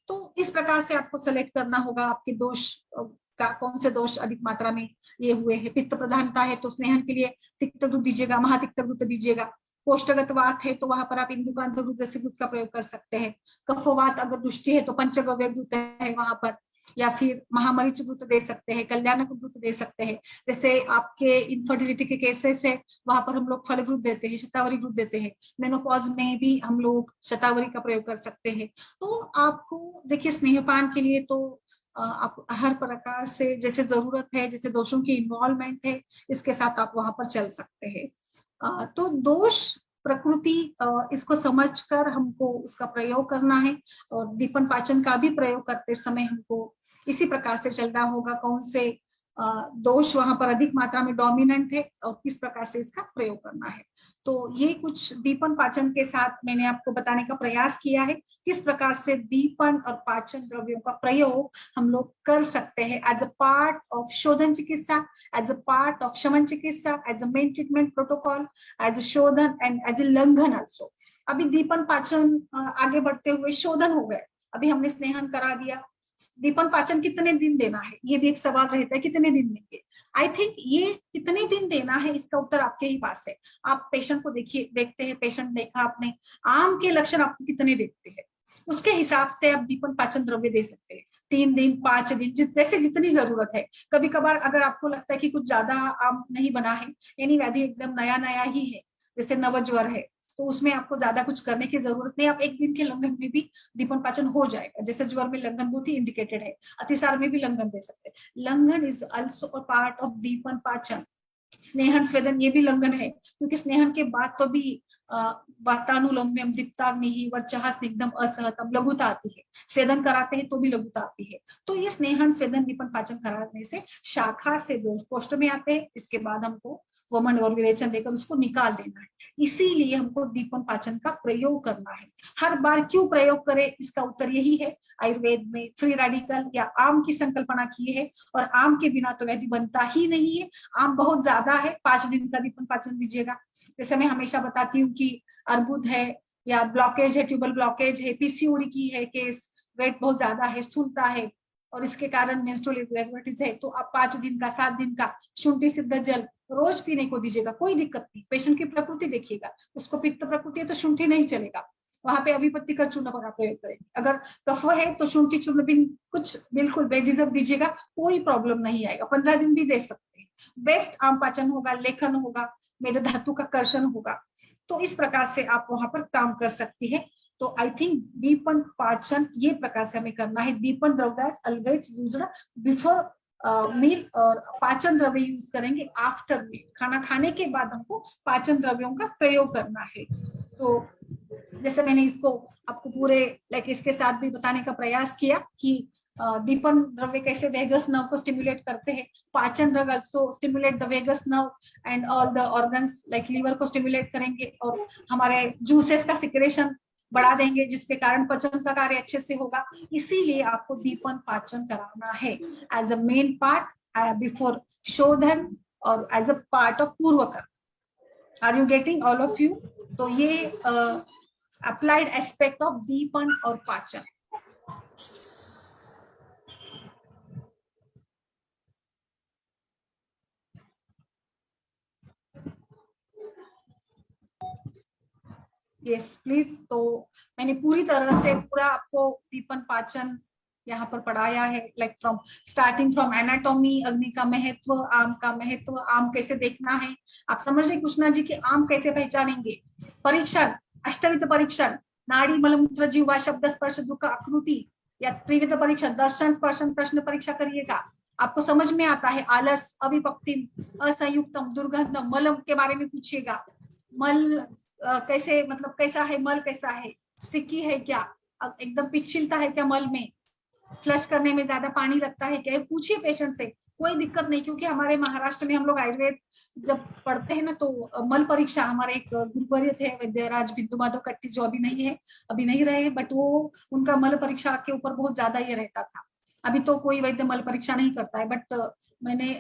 तो इस प्रकार से आपको सेलेक्ट करना होगा आपके दोष का, कौन से दोष अधिक मात्रा में ये हुए हैं। पित्त प्रधानता है तो स्नेहन के लिए तिक्त दूध दीजिएगा, महातिक्त दूध दीजिएगा। कोष्ठगत वात है तो वहां पर आप इंदुकांत दूध का प्रयोग कर सकते हैं। कफवात अगर दुष्टि है तो पंचगव्य दूध है वहां पर, या फिर महामरीच दूध दे सकते हैं, कल्याणक दूध दे सकते हैं। जैसे आपके इनफर्टिलिटी के केसेस है वहां पर हम लोग फल दूध देते हैं, शतावरी दूध देते हैं। मेनोपॉज में भी हम लोग शतावरी का प्रयोग कर सकते हैं। तो आपको देखिए स्नेहपान के लिए तो आप हर प्रकार से जैसे जरूरत है, जैसे दोषों की इन्वॉल्वमेंट है, इसके साथ आप वहां पर चल सकते हैं। तो दोष प्रकृति इसको समझकर हमको उसका प्रयोग करना है और दीपन पाचन का भी प्रयोग करते समय हमको इसी प्रकार से चलना होगा, कौन से दोष वहां पर अधिक मात्रा में डोमिनेंट है और किस प्रकार से इसका प्रयोग करना है। तो ये कुछ दीपन पाचन के साथ मैंने आपको बताने का प्रयास किया है, किस प्रकार से दीपन और पाचन द्रव्यों का प्रयोग हम लोग कर सकते हैं एज अ पार्ट ऑफ शोधन चिकित्सा, एज अ पार्ट ऑफ शमन चिकित्सा, as a main treatment protocol, as a शोधन एंड एज अ लंघन ऑल्सो। अभी दीपन पाचन आगे बढ़ते हुए शोधन हो गए, अभी हमने स्नेहन करा दिया। दीपन पाचन कितने दिन देना है, ये भी एक सवाल रहता है, कितने दिन देंगे। आई थिंक ये कितने दिन देना है इसका उत्तर आपके ही पास है। आप पेशेंट को देखिए, देखते हैं, पेशेंट देखा आपने, आम के लक्षण आपको कितने देखते हैं, उसके हिसाब से आप दीपन पाचन द्रव्य दे सकते हैं। 3 दिन, 5 दिन, जैसे जितनी जरूरत है। कभी कभार अगर आपको लगता है कि कुछ ज्यादा आम नहीं बना है, यानी व्याधि एकदम नया नया ही है, जैसे नवज्वर है, तो उसमें आपको ज्यादा कुछ करने की जरूरत नहीं, आप 1 दिन के लंघन में भी दीपन पाचन हो जाएगा। जैसे ज्वर में लंघन बहुत ही इंडिकेटेड है, अतिसार में भी लंघन दे सकते हैं। Langhan is also a part of deepan pachan. स्नेहन स्वेदन ये भी लंघन है, क्योंकि स्नेहन के बाद तो भी वातानुलंब्यम, दीप्ताग्नि, वर्चः स्निग्धम असहतम, लघुता आती है। स्वेदन कराते हैं तो भी लघुता आती है। तो ये स्नेहन स्वेदन दीपन पाचन कराने से शाखा से दोष कोष्ठ में आते हैं, इसके बाद हमको वमन और विरेचन देकर उसको निकाल देना है। इसीलिए हमको दीपन पाचन का प्रयोग करना है। हर बार क्यों प्रयोग करें, इसका उत्तर यही है, आयुर्वेद में फ्री रेडिकल या आम की संकल्पना की है, और आम के बिना तो व्याधि बनता ही नहीं है। आम बहुत ज्यादा है, 5 दिन का दीपन पाचन दीजिएगा। जैसे मैं हमेशा बताती हूँ कि अर्बुद है, या ब्लॉकेज है, ट्यूबल ब्लॉकेज है, पीसीओडी की है केस, वेट बहुत ज्यादा है, स्थूलता है और इसके कारण मेंस्ट्रुअल इरेगुलरिटीज है, तो आप 5 दिन का 7 दिन का शुंठी सिद्ध जल रोज पीने को दीजिएगा, कोई दिक्कत नहीं। पेशेंट की प्रकृति देखिएगा, उसको पित्त प्रकृति है तो शुंठी नहीं चलेगा, वहां पे अभिपत्ति का चूर्ण का प्रयोग करेंगे। अगर कफ है तो शुंठी चूर्ण भी कुछ बिल्कुल बेझिझक दीजिएगा, कोई प्रॉब्लम नहीं आएगा, 15 दिन भी दे सकते हैं। बेस्ट आम पाचन होगा, लेखन होगा, मेद धातु का कर्षण होगा, तो इस प्रकार से आप वहां पर काम कर सकती है। तो आई थिंक दीपन पाचन ये प्रकार से हमें करना है। दीपन द्रव्य ऑलवेज यूज्ड बिफोर मील और पाचन द्रव्य यूज करेंगे आफ्टर मील, खाना खाने के बाद हमको पाचन द्रव्यों का प्रयोग करना है। तो जैसे मैंने इसको आपको पूरे लाइक इसके साथ भी बताने का प्रयास किया कि दीपन द्रव्य कैसे वेगस नर्व को स्टिमुलेट करते हैं, पाचन द्रव्य also stimulate the vagus nerve and all the organs like liver को स्टिमुलेट करेंगे और हमारे जूसेस का सिक्रेशन बढ़ा देंगे, जिसके कारण पचन का कार्य अच्छे से होगा। इसीलिए आपको दीपन पाचन कराना है as a main part before shodhan और as a part of purvakarma. Are you getting all of you? तो ये अप्लाइड एस्पेक्ट ऑफ दीपन और पाचन। Yes please. तो मैंने पूरी तरह से पूरा आपको दीपन पाचन यहाँ पर पढ़ाया है, like from starting from anatomy, अग्नि का महत्व, आम का महत्व, आम कैसे देखना है। आप समझ रहे कृष्णा जी कि आम कैसे पहचानेंगे, परीक्षण, अष्टविध परीक्षण, नाड़ी मलमूत्र जीवा शब्द स्पर्श दुख आकृति, या त्रिविध परीक्षण, दर्शन स्पर्शन प्रश्न परीक्षा करिएगा, आपको समझ में आता है। आलस, अविपक्तिम, असंयुक्तम, दुर्गंधम, मलम के बारे में पूछिएगा, मल कैसे मतलब कैसा है, मल कैसा है, स्टिकी है क्या, एकदम पिछलता है क्या मल में, फ्लश करने में ज्यादा पानी लगता है क्या, पूछिए पेशेंट से, कोई दिक्कत नहीं। क्योंकि हमारे महाराष्ट्र में हम लोग आयुर्वेद जब पढ़ते हैं ना, तो मल परीक्षा, हमारे एक गुरुवर्य थे वैद्यराज बिंदु माधव कट्टी, जो अभी नहीं रहे, बट वो उनका मल परीक्षा के ऊपर बहुत ज्यादा ये रहता था। अभी तो कोई वैद्य मल परीक्षा नहीं करता है, बट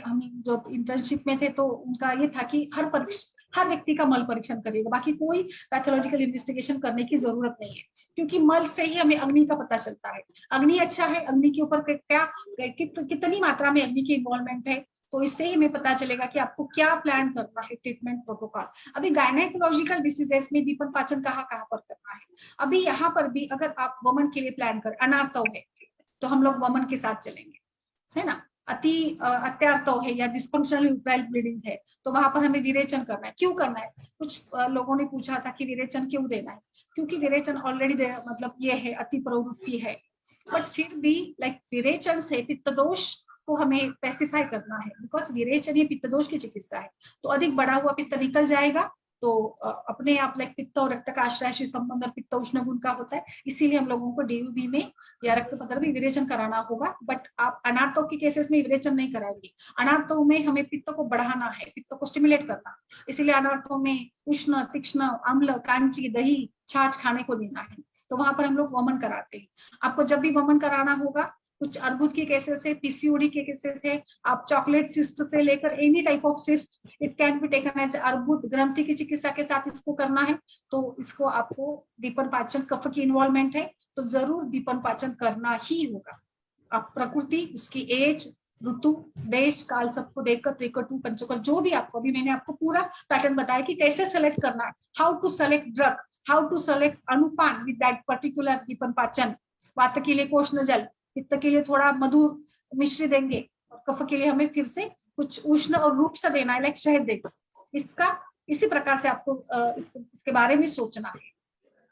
हम जो इंटर्नशिप में थे तो उनका ये था कि हर व्यक्ति का मल परीक्षण करिएगा, बाकी कोई पैथोलॉजिकल इन्वेस्टिगेशन करने की जरूरत नहीं है, क्योंकि मल से ही हमें अग्नि का पता चलता है। अग्नि अच्छा है, अग्नि के ऊपर क्या कितनी मात्रा में अग्नि की इन्वॉल्वमेंट है, तो इससे ही हमें पता चलेगा कि आपको क्या प्लान करना है, ट्रीटमेंट प्रोटोकॉल। अभी गायनेकोलॉजिकल डिसीजेस में दीपन पाचन कहाँ पर करना है, अभी यहाँ पर भी अगर आप वमन के लिए प्लान कर, अनार्तव है तो हम लोग वमन के साथ चलेंगे, है ना। अत्यार्तव है या डिस्फंक्शनल यूट्राइल ब्लीडिंग है तो वहां पर हमें विरेचन करना है। क्यों करना है, कुछ लोगों ने पूछा था कि विरेचन क्यों देना है, क्योंकि विरेचन ऑलरेडी मतलब ये है, अति प्रवृत्ति है, बट फिर भी लाइक विरेचन से पित्त दोष को हमें स्पेसिफाई करना है, बिकॉज विरेचन ये पित्त दोष की चिकित्सा है, तो अधिक बढ़ा हुआ पित्त निकल जाएगा, तो अपने आप लाइक पित्त और रक्त का आश्रय संबंध और पित्त उष्ण गुण का होता है, इसीलिए हम लोगों को डीयूबी में या रक्त पत्र में विरेचन कराना होगा। बट आप अनार्तव के केसेस में विरेचन नहीं कराएंगे, अनार्तव में हमें पित्त को बढ़ाना है, पित्त को स्टिमुलेट करना, इसीलिए अनार्तव में उष्ण, तीक्ष्ण, अम्ल, कांची, दही, छाछ खाने को देना है, तो वहां पर हम लोग वमन कराते हैं। आपको जब भी वमन कराना होगा, कुछ अर्बुद के केसेस है, पीसीओडी के केसेस है, आप चॉकलेट सिस्ट से लेकर any type of cyst, it can be taken as arbuda, ग्रंथि की चिकित्सा के साथ इसको करना है, तो इसको आपको दीपन पाचन, कफ की इन्वॉल्वमेंट है तो जरूर दीपन पाचन करना ही होगा। आप प्रकृति, उसकी एज, ऋतु, देश, काल सबको देखकर त्रिकटु पंचकल जो भी आपको, अभी मैंने आपको पूरा पैटर्न बताया कि कैसे सेलेक्ट करना है, how to select drug, how to select anupan with that particular deepan pachan. वात के लिए कोष्ण जल, पित्त के लिए थोड़ा मधुर मिश्री देंगे, और कफ के लिए हमें फिर से कुछ उष्ण और रूप सा देना है, लाइक शहद देगा। इसका इसी प्रकार से आपको इसके बारे में सोचना है।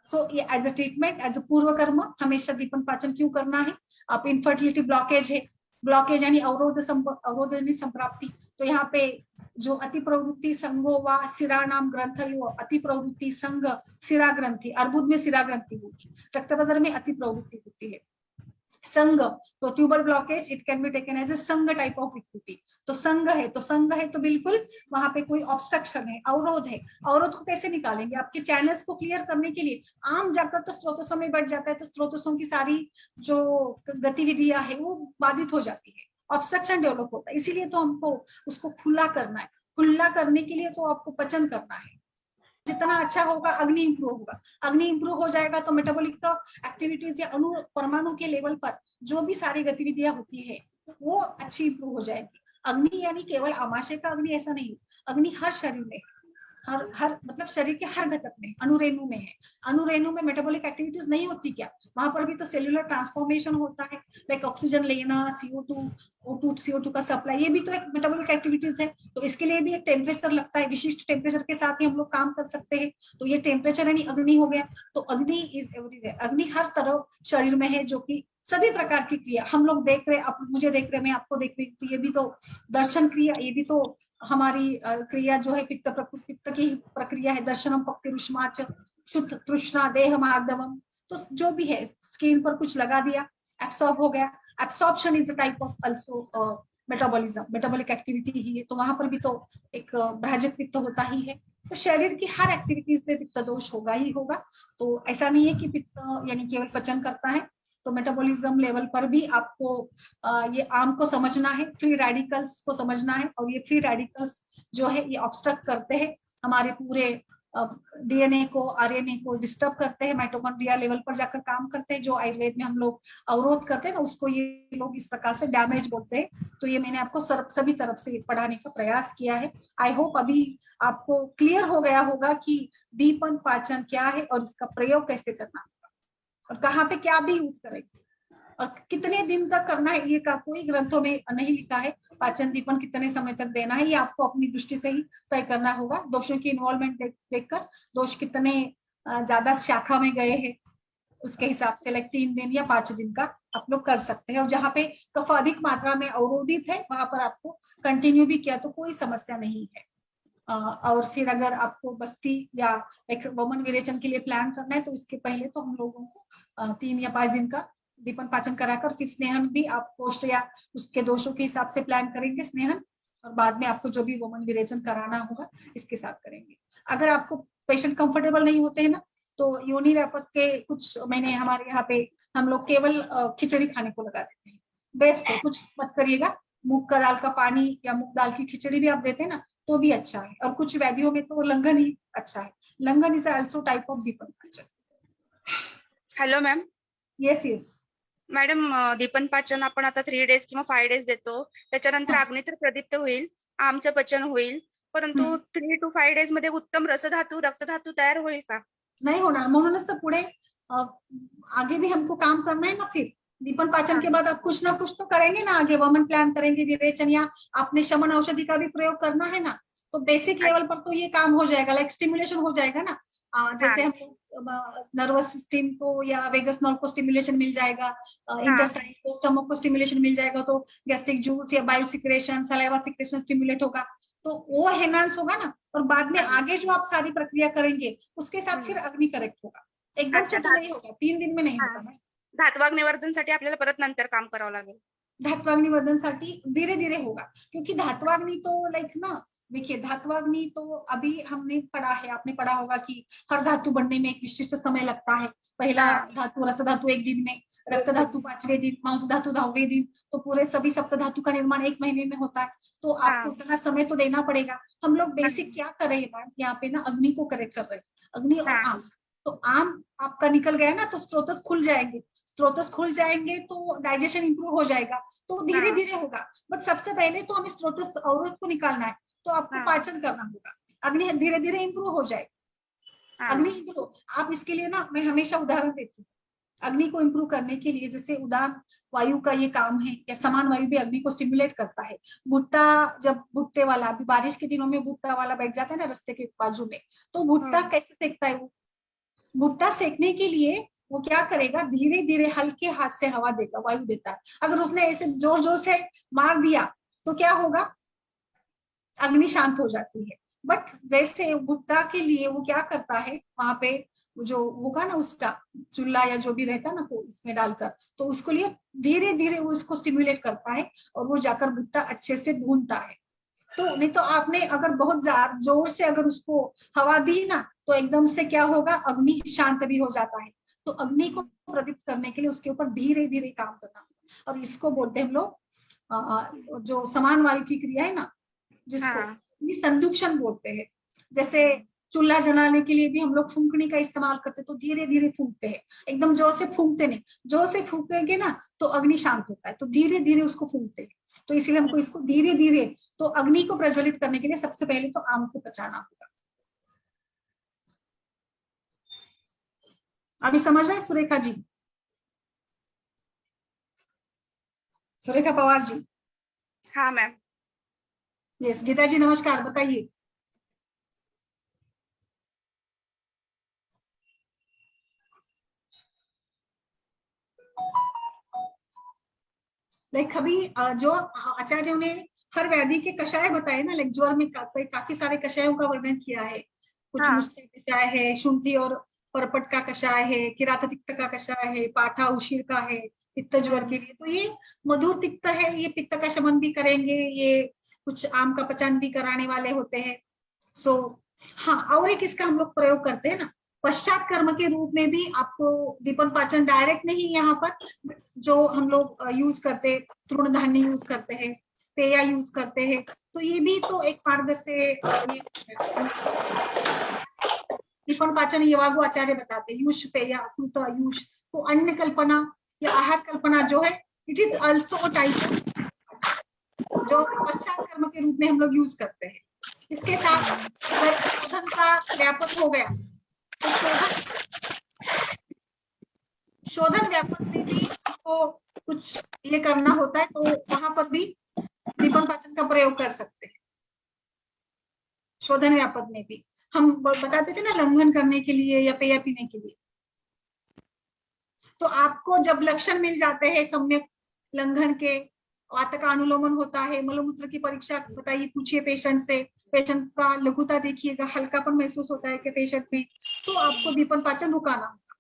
सो ये as a treatment, as a पूर्व कर्म हमेशा दीपन पाचन क्यों करना है। आप इनफर्टिलिटी ब्लॉकेज है, ब्लॉकेज यानी अवरोध यानी संप्राप्ति, तो यहाँ पे जो अति प्रवृत्ति संगो व सिरा नाम ग्रंथ, अति प्रवृत्ति संग सिरा ग्रंथि, अर्बुद में सिरा ग्रंथि होगी, रक्तपत्र में अति प्रवृत्ति होती है। संग तो tubal blockage, it can be taken as a संग टाइप ऑफ इक्विटी, तो संग है तो बिल्कुल वहां पे कोई ऑब्स्ट्रक्शन है, अवरोध है। अवरोध को कैसे निकालेंगे, आपके चैनल्स को क्लियर करने के लिए आम जाकर तो स्रोतों में बढ़ जाता है, तो स्रोतों की सारी जो गतिविधियां है वो बाधित हो जाती है, ऑब्स्ट्रक्शन डेवलप होता है, इसीलिए तो हमको उसको खुला करना है। खुला करने के लिए तो आपको पचन करना है, जितना अच्छा होगा अग्नि इंप्रूव होगा। अग्नि इंप्रूव हो जाएगा तो मेटाबॉलिक एक्टिविटीज या अणु परमाणु के लेवल पर जो भी सारी गतिविधियां होती है वो अच्छी इंप्रूव हो जाएगी। अग्नि यानी केवल आमाशय का अग्नि ऐसा नहीं, अग्नि हर शरीर में, हर मतलब शरीर के हर घटक में, अणुरेणु में है। अणुरेणु में मेटाबॉलिक एक्टिविटीज नहीं होती क्या? वहां पर भी तो सेल्यूलर ट्रांसफॉर्मेशन होता है, लाइक ऑक्सीजन लेना, CO2, O2, CO2 का सप्लाई, ये भी तो एक मेटाबॉलिक एक्टिविटीज है। तो इसके लिए भी एक टेम्परेचर लगता है, विशिष्ट टेम्परेचर के साथ ही हम लोग काम कर सकते हैं। तो ये टेम्परेचर यानी अग्नि हो गया। तो अग्नि इज एवरीवेयर, अग्नि हर तरह शरीर में है, जो कि सभी प्रकार की क्रिया हम लोग देख रहे, आप मुझे देख रहे, मैं आपको देख रही, तो ये भी तो दर्शन क्रिया, ये भी तो हमारी क्रिया जो है पित्त पित्त की प्रक्रिया है। दर्शनम पक्तिरुष्मा च शुद्ध तृष्णा देह मार्दवम। तो जो भी है स्किन पर कुछ लगा दिया, एब्सॉर्ब हो गया। Absorption is a type of also metabolism, metabolic activity ही है। तो वहां पर भी तो एक भ्राजक पित्त होता ही है। तो शरीर की हर एक्टिविटीज में पित्त दोष होगा ही होगा। तो ऐसा नहीं है कि पित्त यानी केवल पचन करता है। तो मेटाबॉलिज्म लेवल पर भी आपको ये आम को समझना है, फ्री रेडिकल्स को समझना है। और ये फ्री रेडिकल्स जो है ये ऑब्स्ट्रक्ट करते हैं हमारे पूरे DNA को, RNA को डिस्टर्ब करते हैं, माइटोकॉन्ड्रिया लेवल पर जाकर काम करते हैं। जो आयुर्वेद में हम लोग अवरोध करते हैं ना, उसको ये लोग इस प्रकार से डैमेज बोलते हैं। तो ये मैंने आपको सभी तरफ से पढ़ाने का प्रयास किया है। आई होप अभी आपको क्लियर हो गया होगा कि दीपन पाचन क्या है और इसका प्रयोग कैसे करना और कहाँ पे क्या भी यूज करेंगे और कितने दिन तक करना है। ये का कोई ग्रंथों में नहीं लिखा है। पाचन दीपन कितने समय तक देना है, ये आपको अपनी दृष्टि से ही तय करना होगा। दोषों की इन्वॉल्वमेंट देखकर दोष कितने ज्यादा शाखा में गए हैं उसके हिसाब से, लाइक 3 दिन या 5 दिन का आप लोग कर सकते हैं। और जहाँ पे कफ अधिक मात्रा में अवरोधित है वहां पर आपको कंटिन्यू भी किया तो कोई समस्या नहीं है। और फिर अगर आपको बस्ती या एक वमन विरेचन के लिए प्लान करना है तो इसके पहले तो हम लोगों को 3 या 5 दिन का दीपन पाचन कराकर फिर स्नेहन भी आप पोस्ट या उसके दोषों के हिसाब से प्लान करेंगे स्नेहन, और बाद में आपको जो भी वमन विरेचन कराना होगा इसके साथ करेंगे। अगर आपको पेशेंट कंफर्टेबल नहीं होते हैं ना, तो योनि व्यापक के कुछ महीने हमारे यहाँ पे हम लोग केवल खिचड़ी खाने को लगा देते हैं। बेस्ट है, कुछ मत करिएगा। मूंग का दाल का पानी या मूंग दाल की खिचड़ी भी आप देते हैं ना तो भी अच्छा है। और कुछ व्याधियों में तो लंघन ही अच्छा है। लंघन is also type of deepan pachan. Hello ma'am, yes yes madam दीपन पाचन आपण आता 3 डेज किंवा 5 डेज देतो, त्याच्यानंतर अग्नी तर प्रदीप्त होईल, आमचं पचन होईल, परंतु 3 to 5 डेज मध्ये उत्तम रसधातू रक्तधातू तयार होईल का? नहीं होना, म्हणूनच तर पुढे आगे भी हमको काम करना है ना। फिर दीपन पाचन के बाद आप कुछ ना कुछ तो करेंगे ना, आगे वमन प्लान करेंगे, विरेचन या आपने शमन औषधि का भी प्रयोग करना है ना। तो बेसिक लेवल पर तो ये काम हो जाएगा, लाइक स्टिमुलेशन हो जाएगा ना। जैसे हम नर्वस सिस्टम को या वेगस नर्व को स्टिमुलेशन मिल जाएगा, इंटेस्टाइन को, स्टमक को स्टिमुलेशन मिल जाएगा, तो गैस्ट्रिक जूस या bile secretion, saliva secretion stimulate होगा, तो वो एनहांस होगा ना। और बाद में आगे जो आप सारी प्रक्रिया करेंगे उसके साथ फिर अग्नि करेक्ट होगा। एकदम से तो नहीं होगा, 3 दिन में नहीं होगा ना। धातवाग निवर्धनसाठी आपल्याला परत नंतर काम करावं लागेल। धात्वाग्नि वर्धनसाठी धीरे धीरे होगा, क्योंकि धात्वाग्नि तो लाइक ना, देखिए धात्वाग्नि तो अभी हमने पढ़ा है, आपने पढ़ा होगा कि हर धातु बनने में एक विशिष्ट समय लगता है। पहला धातु रस धातु 1 दिन में, रक्त धातु 5वें दिन, मांस धातु 9वें दिन, तो पूरे सभी सप्त धातु का निर्माण 1 महीने में होता है। तो आपको उतना समय तो देना पड़ेगा। हम लोग बेसिक क्या कर रहे हैं मैम, यहाँ पे ना अग्नि को करेक्ट कर रहे हैं, अग्नि और आम। तो आम आपका निकल गया ना तो स्त्रोतस खुल जाएंगे, स्त्रोतस खुल जाएंगे तो डाइजेशन इंप्रूव हो जाएगा। तो धीरे धीरे होगा, बट सबसे पहले तो हमें स्त्रोतस अवरोध को निकालना है, तो आपको पाचन करना होगा। अग्नि धीरे धीरे इंप्रूव हो जाएगा। अग्नि इंप्रूव, आप इसके लिए ना मैं हमेशा उदाहरण देती हूँ अग्नि को इंप्रूव करने के लिए। जैसे उदान वायु का ये काम है, या समान वायु भी अग्नि को स्टिमुलेट करता है। भुट्टा, जब भुट्टे वाला, अभी बारिश के दिनों में भुट्टा वाला बैठ जाता है ना रास्ते के बाजू में, तो भुट्टा कैसे सेकता है? वो भुट्टा सेकने के लिए वो क्या करेगा, धीरे धीरे हल्के हाथ से हवा देगा, वायु देता है। अगर उसने ऐसे जोर जोर से मार दिया तो क्या होगा, अग्नि शांत हो जाती है। बट जैसे भुट्टा के लिए वो क्या करता है, वहां पे जो होगा ना उसका चूल्हा या जो भी रहता है ना, तो इसमें डालकर, तो उसको लिए धीरे धीरे वो इसको स्टिमुलेट करता है और वो जाकर भुट्टा अच्छे से भूनता है। तो नहीं तो आपने अगर बहुत जोर से अगर उसको हवा दी ना, तो एकदम से क्या होगा, अग्नि शांत भी हो जाता है। तो अग्नि को प्रदीप्त करने के लिए उसके ऊपर धीरे धीरे काम करना, और इसको बोलते हैं हम लोग जो समान वायु की क्रिया है ना, जिसको संदुक्षण बोलते हैं। जैसे चूल्हा जलाने के लिए भी हम लोग फूंकनी का इस्तेमाल करते हैं, तो धीरे धीरे फूंकते हैं, एकदम जोर से फूंकते नहीं, जोर से फूंकेंगे ना तो अग्नि शांत होता है, तो धीरे धीरे उसको फूंकते हैं। तो इसलिए हमको इसको धीरे धीरे, तो अग्नि को प्रज्वलित करने के लिए सबसे पहले तो आम को पचाना होगा। अभी समझ रहे हैं सुरेखा जी? सुरेखा पवार जी? हाँ मैम। यस। गीता जी नमस्कार, बताइए। लाइक अभी जो आचार्यों ने हर व्याधि के कषाय बताए ना, लाइक ज्वर में काफी सारे कषायों का वर्णन किया है। कुछ हाँ। मुस्ता कषाय है, शुंठी और परपट का कषाय है, किरात तिक्त का कषाय है, पाठा उशीर का है पित्त ज्वर के लिए। तो ये मधुर तिक्त है, ये पित्त का शमन भी करेंगे, ये कुछ आम का पचन भी कराने वाले होते हैं। सो हाँ, और एक इसका हम लोग प्रयोग करते हैं ना, पश्चात कर्म के रूप में भी आपको दीपन पाचन डायरेक्ट नहीं यहाँ पर, जो हम लोग यूज करते, तृण धान्य यूज करते हैं, पेया यूज करते हैं, तो ये भी तो एक मार्ग से ये दीपन पाचन यवागो आचार्य बताते हैं, युष पेया कृत युष। तो अन्न कल्पना या आहार कल्पना जो है, इट इज ऑल्सो टाइप जो पश्चात कर्म के रूप में हम लोग यूज करते हैं। इसके साथ अगर शोधन का व्यापक हो गया तो शोधन व्यापक में भी आपको कुछ ये करना होता है, तो वहां पर भी दीपन पाचन का प्रयोग कर सकते हैं। शोधन व्यापक में भी हम बताते थे ना, लंघन करने के लिए या पेय पीने के लिए। तो आपको जब लक्षण मिल जाते हैं सम्यक लंघन के, वात का अनुलोमन होता है, मलमूत्र की परीक्षा बताइए, पूछिए पेशेंट से, पेशेंट का लघुता देखिएगा, हल्कापन महसूस होता है कि पेशेंट में, तो आपको दीपन पाचन रुकाना होगा।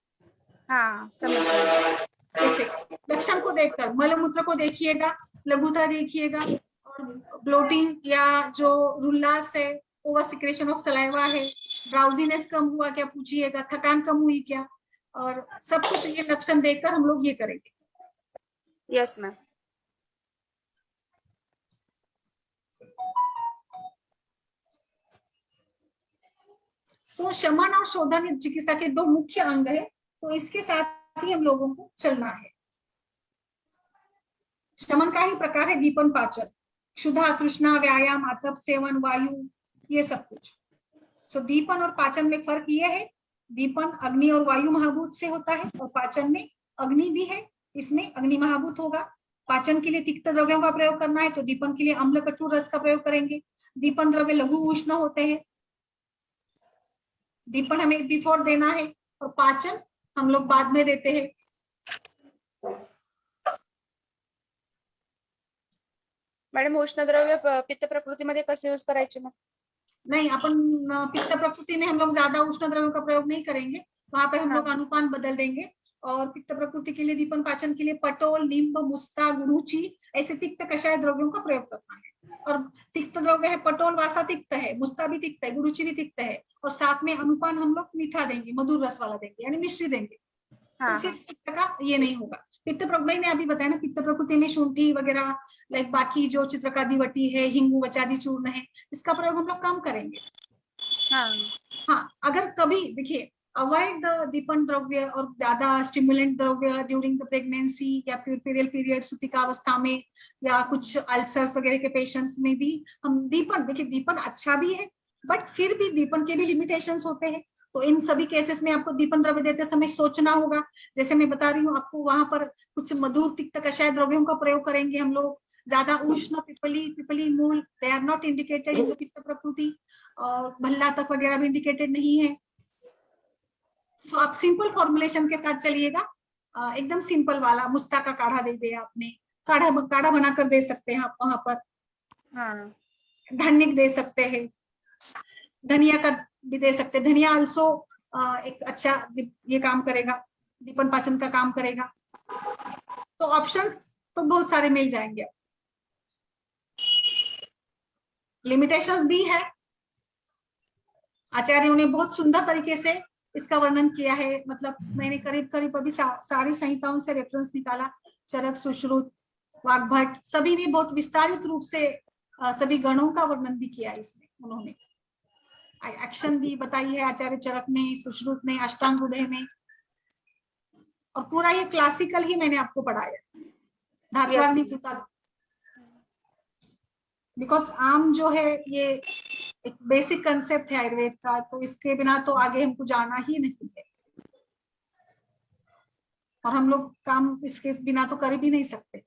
हाँ समझ गई। जैसे लक्षण को देखकर मलमूत्र को देखिएगा, लघुता देखिएगा, और ब्लोटिंग या जो रुल्लास है, ओवर सिक्रेशन ऑफ सलाइवा है, ड्राउजीनेस कम हुआ क्या पूछिएगा, थकान कम हुई क्या, और सब कुछ ये लक्षण देखकर हम लोग ये करेंगे। Yes ma'am. सो शमन और शोधन चिकित्सा के दो मुख्य अंग है, तो इसके साथ ही हम लोगों को चलना है। शमन का ही प्रकार है दीपन पाचन, क्षुधा, तृष्णा, व्यायाम, आतप, सेवन, वायु, ये सब कुछ। सो दीपन और पाचन में फर्क ये है, दीपन अग्नि और वायु महाभूत से होता है, और पाचन में अग्नि भी है, इसमें अग्नि महाभूत होगा। पाचन के लिए तिक्त द्रव्यों का प्रयोग करना है, तो दीपन के लिए अम्ल कटु रस का प्रयोग करेंगे। दीपन द्रव्य लघु उष्ण होते हैं, दीपन हमें बिफोर देना है, और पाचन हम लोग बाद में देते हैं। मॅडम उष्णद्रव्य पित्त प्रकृतीमध्ये कसे यूज करायचे मग? नहीं, अपन पित्त प्रकृति में हम लोग ज्यादा उष्ण द्रव्यों का प्रयोग नहीं करेंगे, वहां पे हम लोग अनुपान बदल देंगे। और पित्त प्रकृति के लिए, दीपन पाचन के लिए पटोल, निम्ब, मुस्ता, गुरुचि ऐसे तिक्त कषाय द्रव्यों का प्रयोग करना है। और तिक्त द्रव्य है, पटोल वासा तिक्त है, मुस्ता भी तिक्त है, गुरुचि भी तिक्त है, और साथ में अनुपान हम लोग मीठा देंगे, मधुर रस वाला देंगे, यानी मिश्री देंगे। तो फिर पित्त का ये नहीं होगा। पित्त प्रकृति ने अभी बताया ना, पित्त प्रकृति में शुंठी वगैरह, लाइक बाकी जो चित्रकादि वटी है, हिंगू वचादी चूर्ण है, इसका प्रयोग हम लोग कम करेंगे। हाँ, अगर कभी देखिए, अवॉइड द दीपन द्रव्य और ज्यादा स्टिमुलेंट द्रव्य ड्यूरिंग द प्रेगनेंसी या प्यूरपेरियल पीरियड, सुतिकावस्था में, या कुछ अल्सर्स वगैरह के पेशेंट्स में भी हम दीपन, देखिए दीपन अच्छा भी है, बट फिर भी दीपन के भी लिमिटेशंस होते हैं। तो इन सभी केसेस में आपको दीपन द्रव्य देते समय सोचना होगा। जैसे मैं बता रही हूँ आपको, वहां पर कुछ मधुर तिक्त कषाय द्रव्यों का प्रयोग करेंगे हम लोग। ज्यादा उष्ण पिपली मूल, they are not indicated in the पित्त प्रकृति, और भल्ला तक वगैरह भी इंडिकेटेड नहीं है। सो आप सिंपल फॉर्मुलेशन के साथ चलिएगा, एकदम सिंपल वाला। मुस्ता का काढ़ा दे दिया आपने, काढ़ा बनाकर दे सकते हैं आप वहां पर। धनिक दे सकते हैं, धनिया का भी दे सकते हैं। धनिया आल्सो एक अच्छा ये काम करेगा, दीपन पाचन का काम करेगा। तो ऑप्शंस तो बहुत सारे मिल जाएंगे। लिमिटेशंस भी है, आचार्यों ने बहुत सुंदर तरीके से इसका वर्णन किया है। मतलब मैंने करीब करीब अभी सारी संहिताओं से रेफरेंस निकाला, चरक, सुश्रुत, वाग्भट, सभी ने बहुत विस्तारित रूप से सभी गणों का वर्णन भी किया इसमें उन्होंने। एक्शन भी बताई है आचार्य चरक ने, सुश्रुत ने, अष्टांग हृदय में, और पूरा ये क्लासिकल ही मैंने आपको पढ़ाया, धातुवार्णी पूता। बिकॉज आम जो है ये एक बेसिक कंसेप्ट है आयुर्वेद का, तो इसके बिना तो आगे हमको जाना ही नहीं है, और हम लोग काम इसके बिना तो कर भी नहीं सकते।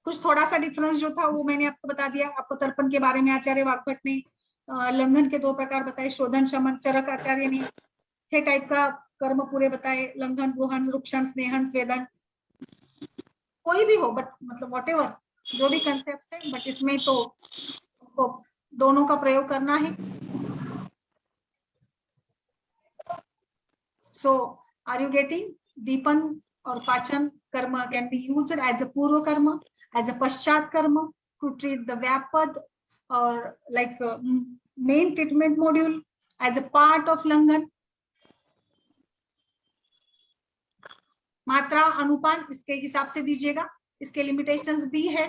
कुछ थोड़ा सा डिफरेंस जो था वो मैंने आपको बता दिया। आपको तर्पण के बारे में आचार्य वाग्भट ने लंघन के 2 प्रकार बताए, शोधन शमन। चरक आचार्य ने 6 टाइप का कर्म पूरे बताए, लंघन, ग्रहण, रुक्षण, स्नेहन, स्वेदन, कोई भी हो, बट मतलब व्हाटएवर जो भी कंसेप्ट है, बट इसमें तो दोनों का प्रयोग करना है। So are you getting? दीपन और पाचन कर्म can be used as a पूर्व कर्म, as a paschat karma to treat the Vyapad, or like main treatment module as a part of Langan. मात्रा अनुपान इसके हिसाब से दीजिएगा, इसके लिमिटेशंस भी है।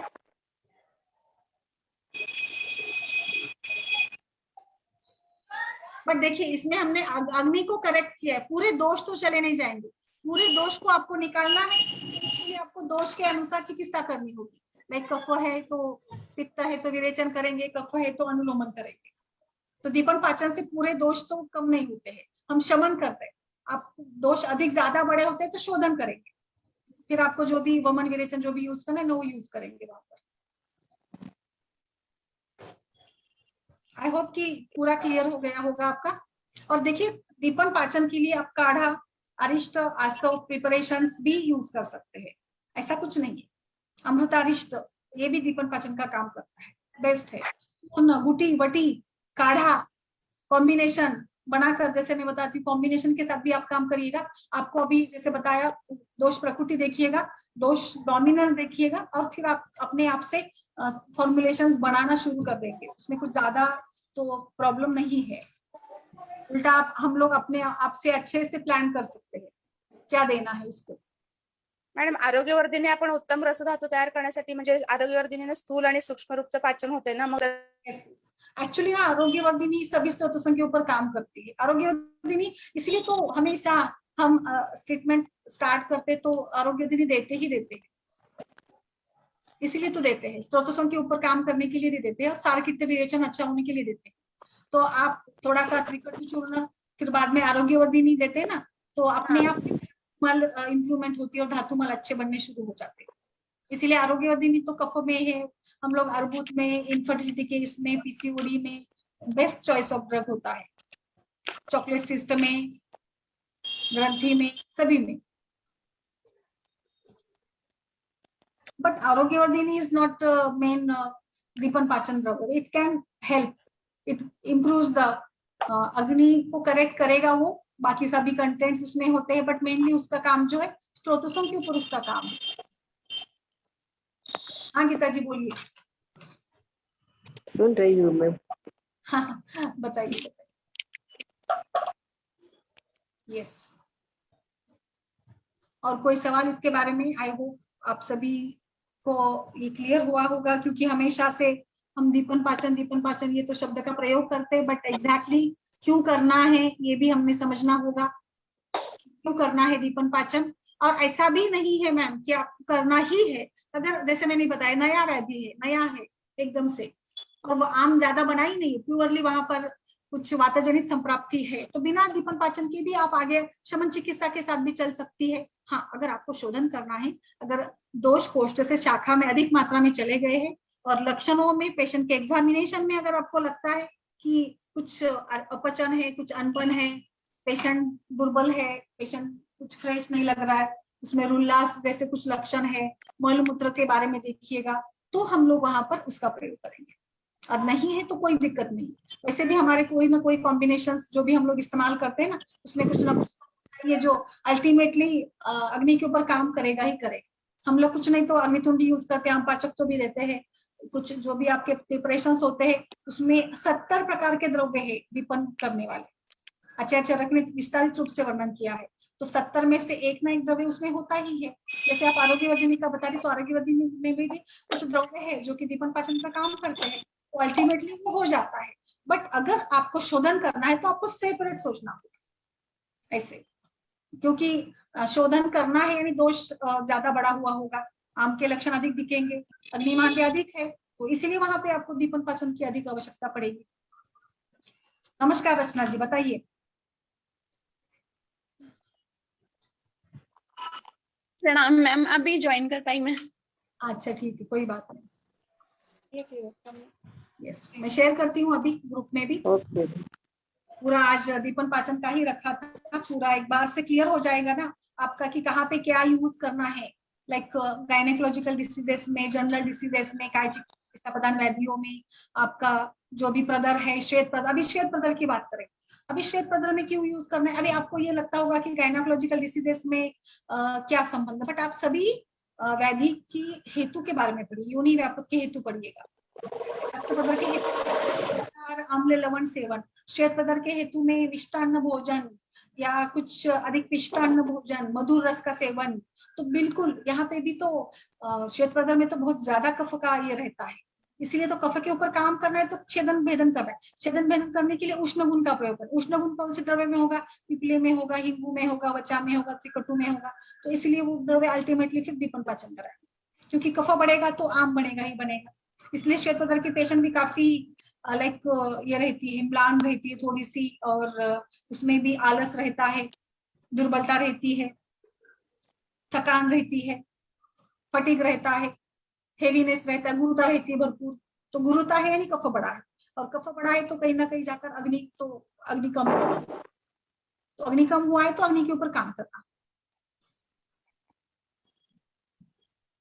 बट देखिए इसमें हमने अग्नि को करेक्ट किया है, पूरे दोष तो चले नहीं जाएंगे, पूरे दोष को आपको निकालना है, इसलिए आपको दोष के अनुसार चिकित्सा करनी होगी। लाइक कफ है तो पित्त है तो विरेचन करेंगे, कफ है तो अनुलोमन करेंगे। तो दीपन पाचन से पूरे दोष तो कम नहीं होते हैं, हम शमन करते हैं। आप दोष अधिक ज्यादा बड़े होते हैं तो शोधन करेंगे, फिर आपको जो भी वमन विरेचन जो भी यूज करना है वो यूज करेंगे वहां पर। आई होप कि पूरा क्लियर हो गया होगा आपका। और देखिए दीपन पाचन के लिए आप काढ़ा, अरिष्ट, आसव प्रिपरेशंस भी यूज कर सकते हैं, ऐसा कुछ नहीं है। अमृतारिष्ट ये भी दीपन पाचन का काम करता है, बेस्ट है। गुटी वटी काढ़ा कॉम्बिनेशन बनाकर, जैसे मैं बताती हूँ, कॉम्बिनेशन के साथ भी आप काम करिएगा। आपको अभी जैसे बताया, दोष प्रकृति देखिएगा, दोष डोमिनेंस देखिएगा, और फिर आप अपने आप से फॉर्मुलेशंस बनाना शुरू कर देंगे, उसमें कुछ ज्यादा तो प्रॉब्लम नहीं है। उल्टा हम लोग अपने आप से अच्छे से प्लान कर सकते हैं क्या देना है उसको। मॅडम आरोग्यवर्धिनी आपण उत्तम रसधातू तयार करण्यासाठी, म्हणजे आरोग्यवर्धिनीने स्थूल आणि सूक्ष्म रूपचं पाचन होते ना, मग एक्चुअली ना आरोग्यवर्धिनी सभी स्त्रोतों के ऊपर काम करती है। आरोग्यवर्धिनी इसलिए तो हमेशा हम ट्रीटमेंट स्टार्ट करते तो आरोग्यवर्धिनी देते ही देते हैं, इसलिए तो देते हैं, स्त्रोतों के ऊपर काम करने के लिए देते हैं, और सारकित्य विरेचन अच्छा होने के लिए देते हैं। तो आप थोड़ा सा त्रिकटु चूर्ण फिर बाद में आरोग्यवर्धिनी देते हैं ना, तो अपने आप मल इंप्रूवमेंट होती है और धातु मल अच्छे बनने शुरू हो जाते हैं। इसीलिए आरोग्यवर्धिनी तो कफ में है, हम लोग अर्बुद में, इनफर्टिलिटी के इसमें, पीसीओडी में बेस्ट चॉइस ऑफ ड्रग होता है, चॉकलेट सिस्टम में, ग्रंथि में, सभी में। But Arogyavardhini is not main deepan pachan drug. It can help, it improves the agni को करेक्ट करेगा वो, बाकी सभी कंटेंट्स उसमें होते हैं, बट मेनली उसका काम जो है स्त्रोतों के ऊपर उसका काम है। हाँ गीता जी बोलिए। सुन रही हूँ मैं। हाँ बताइए। यस, और कोई सवाल इसके बारे में? आई होप आप सभी को ये क्लियर हुआ होगा, क्योंकि हमेशा से हम दीपन पाचन ये तो शब्द का प्रयोग करते हैं, बट एग्जैक्टली क्यों करना है ये भी हमने समझना होगा, क्यों करना है दीपन पाचन। और ऐसा भी नहीं है मैम कि आपको करना ही है, अगर जैसे मैंने बताया नया वैद्य है, नया है एकदम से, और वो आम ज्यादा बना ही नहीं, प्योरली वहां पर कुछ वातजनित संप्राप्ति है, तो बिना दीपन पाचन के भी आप आगे शमन चिकित्सा के साथ भी चल सकती है। हाँ, अगर आपको शोधन करना है, अगर दोष कोष्ठ से शाखा में अधिक मात्रा में चले गए हैं, और लक्षणों में पेशेंट के एग्जामिनेशन में अगर आपको लगता है कि कुछ अपचन है, कुछ अनबन है, पेशेंट दुर्बल है, पेशेंट कुछ फ्रेश नहीं लग रहा है, उसमें रुल्लास जैसे कुछ लक्षण है, मल मूत्र के बारे में देखिएगा, तो हम लोग वहां पर उसका प्रयोग करेंगे। और नहीं है तो कोई दिक्कत नहीं। वैसे भी हमारे कोई ना कोई कॉम्बिनेशंस जो भी हम लोग इस्तेमाल करते हैं ना, उसमें कुछ ना कुछ ये जो अल्टीमेटली अग्नि के ऊपर काम करेगा ही करेगा। हम लोग कुछ नहीं तो अग्नितुंडी यूज करते हैं, हम पाचक तो भी देते हैं, कुछ जो भी आपके प्रिपरेशंस होते हैं उसमें 70 प्रकार के द्रव्य है दीपन करने वाले। आचार्य चरक ने विस्तारित रूप से वर्णन किया है, तो 70 में से एक ना एक द्रव्य उसमें होता ही है। जैसे आप आरोग्यवर्धिनी का बता रहे, तो आरोग्यवर्धिनी में भी कुछ द्रव्य है जो कि दीपन पाचन का काम करते हैं, वो अल्टीमेटली वो हो जाता है। बट अगर आपको शोधन करना है तो आपको सेपरेट सोचना होगा ऐसे, क्योंकि शोधन करना है यानी दोष ज्यादा बड़ा हुआ होगा, आम के लक्षण अधिक दिखेंगे, अग्निमान भी अधिक है, तो इसीलिए वहां पे आपको दीपन पाचन की अधिक आवश्यकता पड़ेगी। नमस्कार रचना जी, बताइए। प्रणाम मैम, अभी ज्वाइन कर पाई मैं। अच्छा ठीक है, कोई बात नहीं। यस, मैं शेयर करती हूँ अभी ग्रुप में भी। ओके। पूरा आज दीपन पाचन का ही रखा था, पूरा एक बार से क्लियर हो जाएगा ना आपका कि कहाँ पे क्या यूज करना है, लाइक गायनेकोलॉजिकल डिसीजेस में, जनरल डिसीजेस में, कायचिक प्रदान व्याधियों में, आपका जो भी प्रदर है, श्वेत प्रदर, अभी श्वेत प्रदर की बात करें, अभी श्वेत प्रदर में क्यों यूज करना है। अभी आपको ये लगता होगा कि गायनेकोलॉजिकल डिसीजेस में क्या संबंध है, बट आप सभी व्याधि की हेतु के बारे में पढ़िए, योनि व्यापक के हेतु पढ़िएगा, रक्त प्रदर के हेतु अम्ल लवण सेवन, श्वेत प्रदर के हेतु में मिष्टान्न भोजन या कुछ अधिक मिष्टान्न भोजन, मधुर रस का सेवन। तो बिल्कुल यहाँ पे भी तो श्वेत प्रदर में तो बहुत ज्यादा कफ का ये रहता है, इसीलिए तो कफ के ऊपर काम करना है, तो छेदन भेदन करना है। छेदन भेदन करने के लिए उष्ण गुण का प्रयोग करें। उष्ण गुण कौन से द्रव्य में होगा, पिपले में होगा, हिंगू में होगा, वचा में होगा, त्रिकटु में होगा, तो इसलिए वो द्रव्य अल्टीमेटली फिर दीपन पाचन कराएगा, क्योंकि कफ बढ़ेगा तो आम बनेगा ही बनेगा। इसलिए श्वेत प्रदर के पेशेंट भी काफी लाइक ये रहती है, म्लान रहती है थोड़ी सी, और उसमें भी आलस रहता है, दुर्बलता रहती है, थकान रहती है, फटीग रहता है, हेवीनेस रहता है, गुरुता रहती है भरपूर। तो गुरुता है यानी कफ बड़ा है, और कफ बड़ा है तो कहीं ना कहीं जाकर अग्नि कम, तो अग्नि कम हुआ है तो अग्नि के ऊपर काम करना।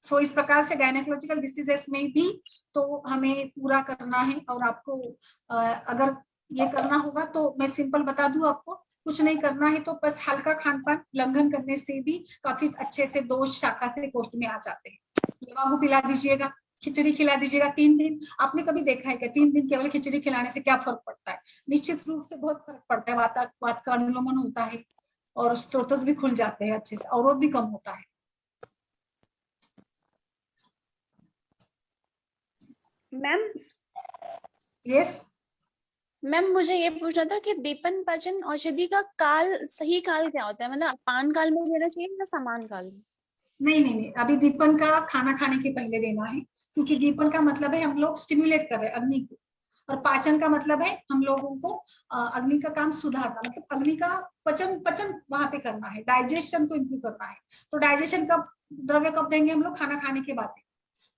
सो इस प्रकार से गायनेकोलॉजिकल डिसीजेस में भी तो हमें पूरा करना है, और आपको अगर ये करना होगा तो मैं सिंपल बता दूं आपको, कुछ नहीं करना है तो बस हल्का खान पान लंघन करने से भी काफी अच्छे से दोष शाखा से कोष्ठ में आ जाते हैं। लवागु पिला दीजिएगा, खिचड़ी खिला दीजिएगा 3 दिन। आपने कभी देखा है कि 3 दिन केवल खिचड़ी खिलाने से क्या फर्क पड़ता है? निश्चित रूप से बहुत फर्क पड़ता है। वात का अनुलोमन होता है और स्त्रोतस भी खुल जाते हैं अच्छे से, अवरोध भी कम होता है। मैम यस मैम, मुझे ये पूछना था कि दीपन पाचन औषधि का सही काल क्या होता है? मतलब अपान काल में देना चाहिए या समान काल में? नहीं, अभी दीपन का खाना खाने के पहले देना है, क्योंकि दीपन का मतलब है हम लोग स्टिम्युलेट कर रहे हैं अग्नि को, और पाचन का मतलब है हम लोगों को अग्नि का काम सुधारना, मतलब अग्नि का पचन वहां पे करना है, डाइजेशन को इम्प्रूव करना है। तो डाइजेशन कब, द्रव्य कब देंगे हम लोग? खाना खाने के बाद।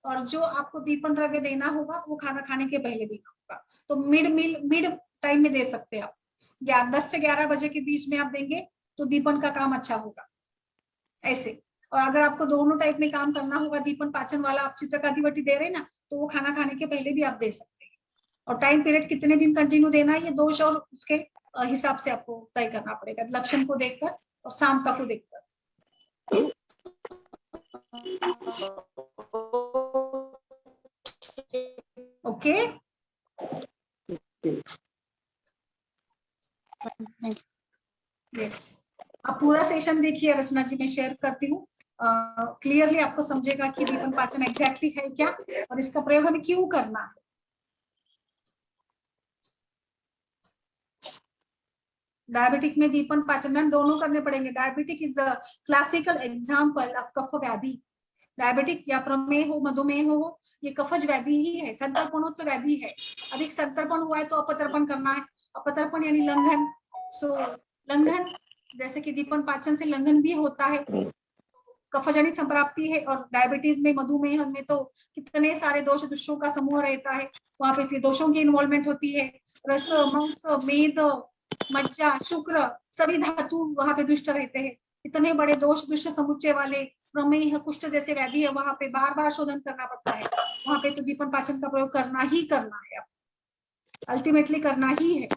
और जो आपको दीपन द्रव्य देना होगा वो खाना खाने के पहले देना होगा। तो मिड टाइम में दे सकते हैं आप, 10 से 11 बजे के बीच में आप देंगे तो दीपन का काम अच्छा होगा ऐसे। और अगर आपको दोनों टाइप में काम करना होगा, दीपन पाचन वाला आप चित्रकादिवटी दे रहे हैं ना, तो वो खाना खाने के पहले भी आप दे सकते हैं। और टाइम पीरियड कितने दिन कंटिन्यू देना है, ये दोष और उसके हिसाब से आपको तय करना पड़ेगा, लक्षण को देखकर और सामता को देखकर। ओके यस, आप पूरा सेशन देखिए रचना जी, मैं शेयर करती हूँ, क्लियरली आपको समझेगा कि दीपन पाचन एग्जैक्टली है क्या और इसका प्रयोग हमें क्यों करना है। डायबिटिक में दीपन पाचन में दोनों करने पड़ेंगे। Diabetic is a classical example of kapha vyadhi. Diabetic या प्रमेह हो, मधुमेह हो, ये कफज व्याधि ही है, संतर्पणोत्तर व्याधि है। अधिक संतर्पण हुआ है तो अपतर्पण करना है, अपतर्पण यानी लंघन। सो लंघन जैसे कि दीपन पाचन से लंघन भी होता है, कफजनित संप्राप्ति है। और डायबिटीज में, मधुमेह में तो कितने सारे दोषों का समूह रहता है, वहां पे दोषों की इन्वॉल्वमेंट होती है। रस, मांस, मेद, मज्जा, शुक्र, सभी धातु वहां पे दुष्ट रहते हैं। इतने बड़े दोष दुष्ट समुच्चय वाले प्रमेह, कुष्ठ जैसे व्याधि है, वहां पे बार बार शोधन करना पड़ता है। वहां पे तो दीपन पाचन का प्रयोग करना ही करना है, अल्टीमेटली करना ही है।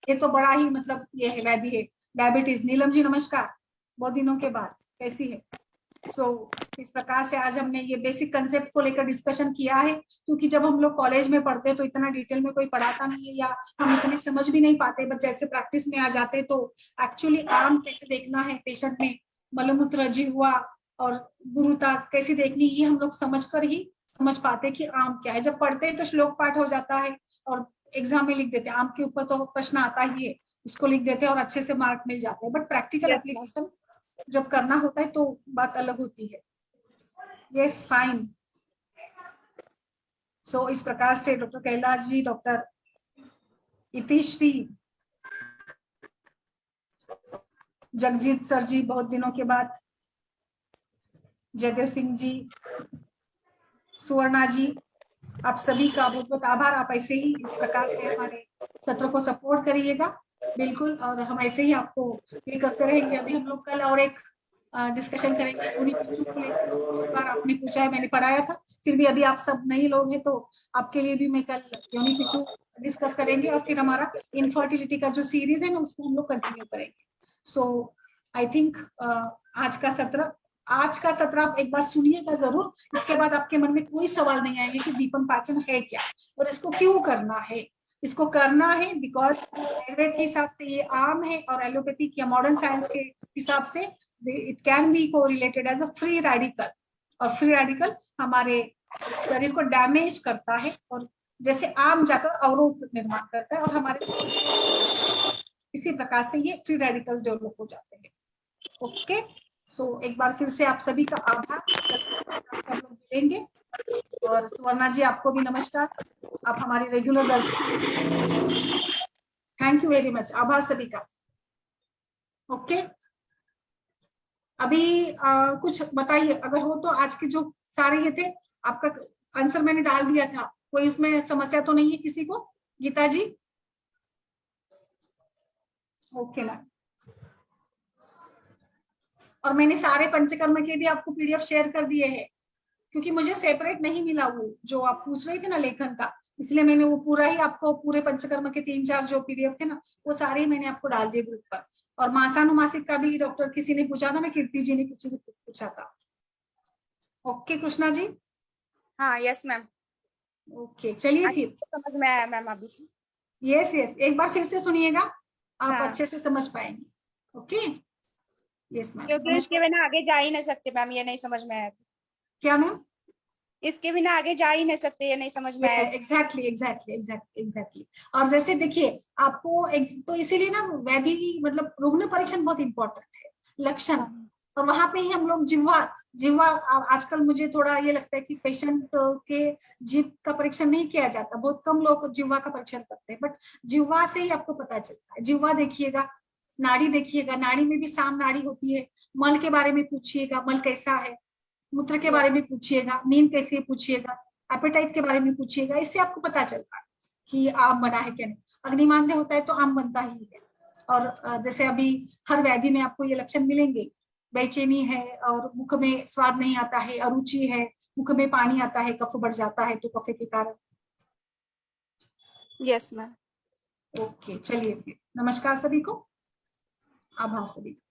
ये तो बड़ा ही मतलब ये है व्याधि है डायबिटीज। नीलम जी नमस्कार, बहुत दिनों के बाद, कैसी है? इस प्रकार से आज हमने ये बेसिक कंसेप्ट को लेकर डिस्कशन किया है, क्योंकि जब हम लोग कॉलेज में पढ़ते तो इतना डिटेल में कोई पढ़ाता नहीं है, या हम इतने समझ भी नहीं पाते, बट जैसे प्रैक्टिस में आ जाते तो एक्चुअली आराम कैसे देखना है पेशेंट में, मलमूत्र, जिह्वा और गुरुता कैसे देखनी, ये हम लोग समझकर ही समझ पाते कि आम क्या है। जब पढ़ते हैं तो श्लोक पाठ हो जाता है और एग्जाम में लिख देते हैं, आम के ऊपर तो प्रश्न आता ही है, उसको लिख देते हैं और अच्छे से मार्क मिल जाते हैं। बट प्रैक्टिकल Yes, एप्लीकेशन जब करना होता है तो बात अलग होती है। Yes, fine. सो इस प्रकार से doctor Kailash ji, doctor इतिश्री, Jagjit sir जी बहुत दिनों के बाद, जयदेव सिंह जी, सुवर्णा जी, आप सभी का बहुत बहुत आभार। आप ऐसे ही इस प्रकार से हमारे सत्र को सपोर्ट करिएगा, बिल्कुल। और हम ऐसे ही आपको ये करते रहेंगे। अभी हम लोग कल और एक डिस्कशन करेंगे यूनिपिचू को लेकर। बहुत बार आपने पूछा है, मैंने पढ़ाया था, फिर भी अभी आप सब नए लोग हैं तो आपके लिए भी मैं कल यूनिपिचू डिस्कस करेंगे। और फिर हमारा इनफर्टिलिटी का जो सीरीज है ना, उसको हम लोग कंटिन्यू करेंगे। सो आई थिंक आज का सत्र आप एक बार सुनिएगा जरूर। इसके बाद आपके मन में कोई सवाल नहीं आएंगे कि दीपन पाचन है क्या और इसको क्यों करना है। इसको करना है बिकॉज आयुर्वेद के हिसाब से ये आम है और एलोपैथिक या मॉडर्न साइंस के हिसाब से it can be correlated as a free radical. और फ्री रेडिकल हमारे शरीर को डैमेज करता है और जैसे आम जाकर अवरोध निर्माण करता है और हमारे इसी प्रकार से ये फ्री रेडिकल्स डेवलप हो जाते हैं। ओके, सो एक बार फिर से आप सभी का आभार। सब लोग मिलेंगे। और सुवर्णा जी आपको भी नमस्कार, आप हमारी रेगुलर दर्शक। थैंक यू वेरी मच, आभार सभी का। ओके, अभी कुछ बताइए अगर हो तो। आज के जो सारे ये थे आपका आंसर मैंने डाल दिया था, कोई इसमें समस्या तो नहीं है किसी को? गीता जी? Okay ma'am. और मैंने सारे पंचकर्म के भी आपको पीडीएफ शेयर कर दिए हैं, क्योंकि मुझे सेपरेट नहीं मिला वो जो आप पूछ रही थी ना लेखन का, इसलिए मैंने वो पूरा ही आपको, पूरे पंचकर्म के 3-4 जो पीडीएफ थे ना, वो सारे ही मैंने आपको डाल दिए ग्रुप पर। और मासानुमासिक का भी डॉक्टर किसी ने पूछा था ना, कीर्ति जी ने किसी ने पूछा था। ओके कृष्णा जी? हाँ यस मैम, ओके, चलिए फिर। समझ में आया मैम अभी। यस यस, एक बार फिर से सुनिएगा, आप हाँ। अच्छे से समझ पाएंगे। ओके, यस मैम, क्योंकि इसके बिना आगे जा ही नहीं सकते मैम, ये नहीं समझ में आया तो। क्या मैम? इसके बिना आगे जा ही नहीं सकते, ये नहीं समझ में आया। एग्जैक्टली। और जैसे देखिए आपको तो इसीलिए ना व्याधि मतलब रुग्ण परीक्षण बहुत इंपॉर्टेंट है, लक्षण। और वहां पे ही हम लोग जिह्वा आजकल मुझे थोड़ा ये लगता है कि पेशेंट के जीभ का परीक्षण नहीं किया जाता, बहुत कम लोग जिह्वा का परीक्षण करते हैं। बट जिह्वा से ही आपको पता चलता है। जिह्वा देखिएगा, नाड़ी देखिएगा, नाड़ी में भी साम नाड़ी होती है। मल के बारे में पूछिएगा, मल कैसा है। मूत्र के बारे में पूछिएगा, नींद कैसी है पूछिएगा, एपेटाइट के बारे में पूछिएगा। इससे आपको पता चलता है कि आम बना है क्या नहीं। अग्निमांद्य होता है तो आम बनता ही है। और जैसे अभी हर व्याधि में आपको ये लक्षण मिलेंगे, बेचैनी है और मुख में स्वाद नहीं आता है, अरुचि है, मुख में पानी आता है, कफ बढ़ जाता है तो कफे के कारण। Yes ma'am. ओके, चलिए फिर, नमस्कार सभी को, आभार सभी को।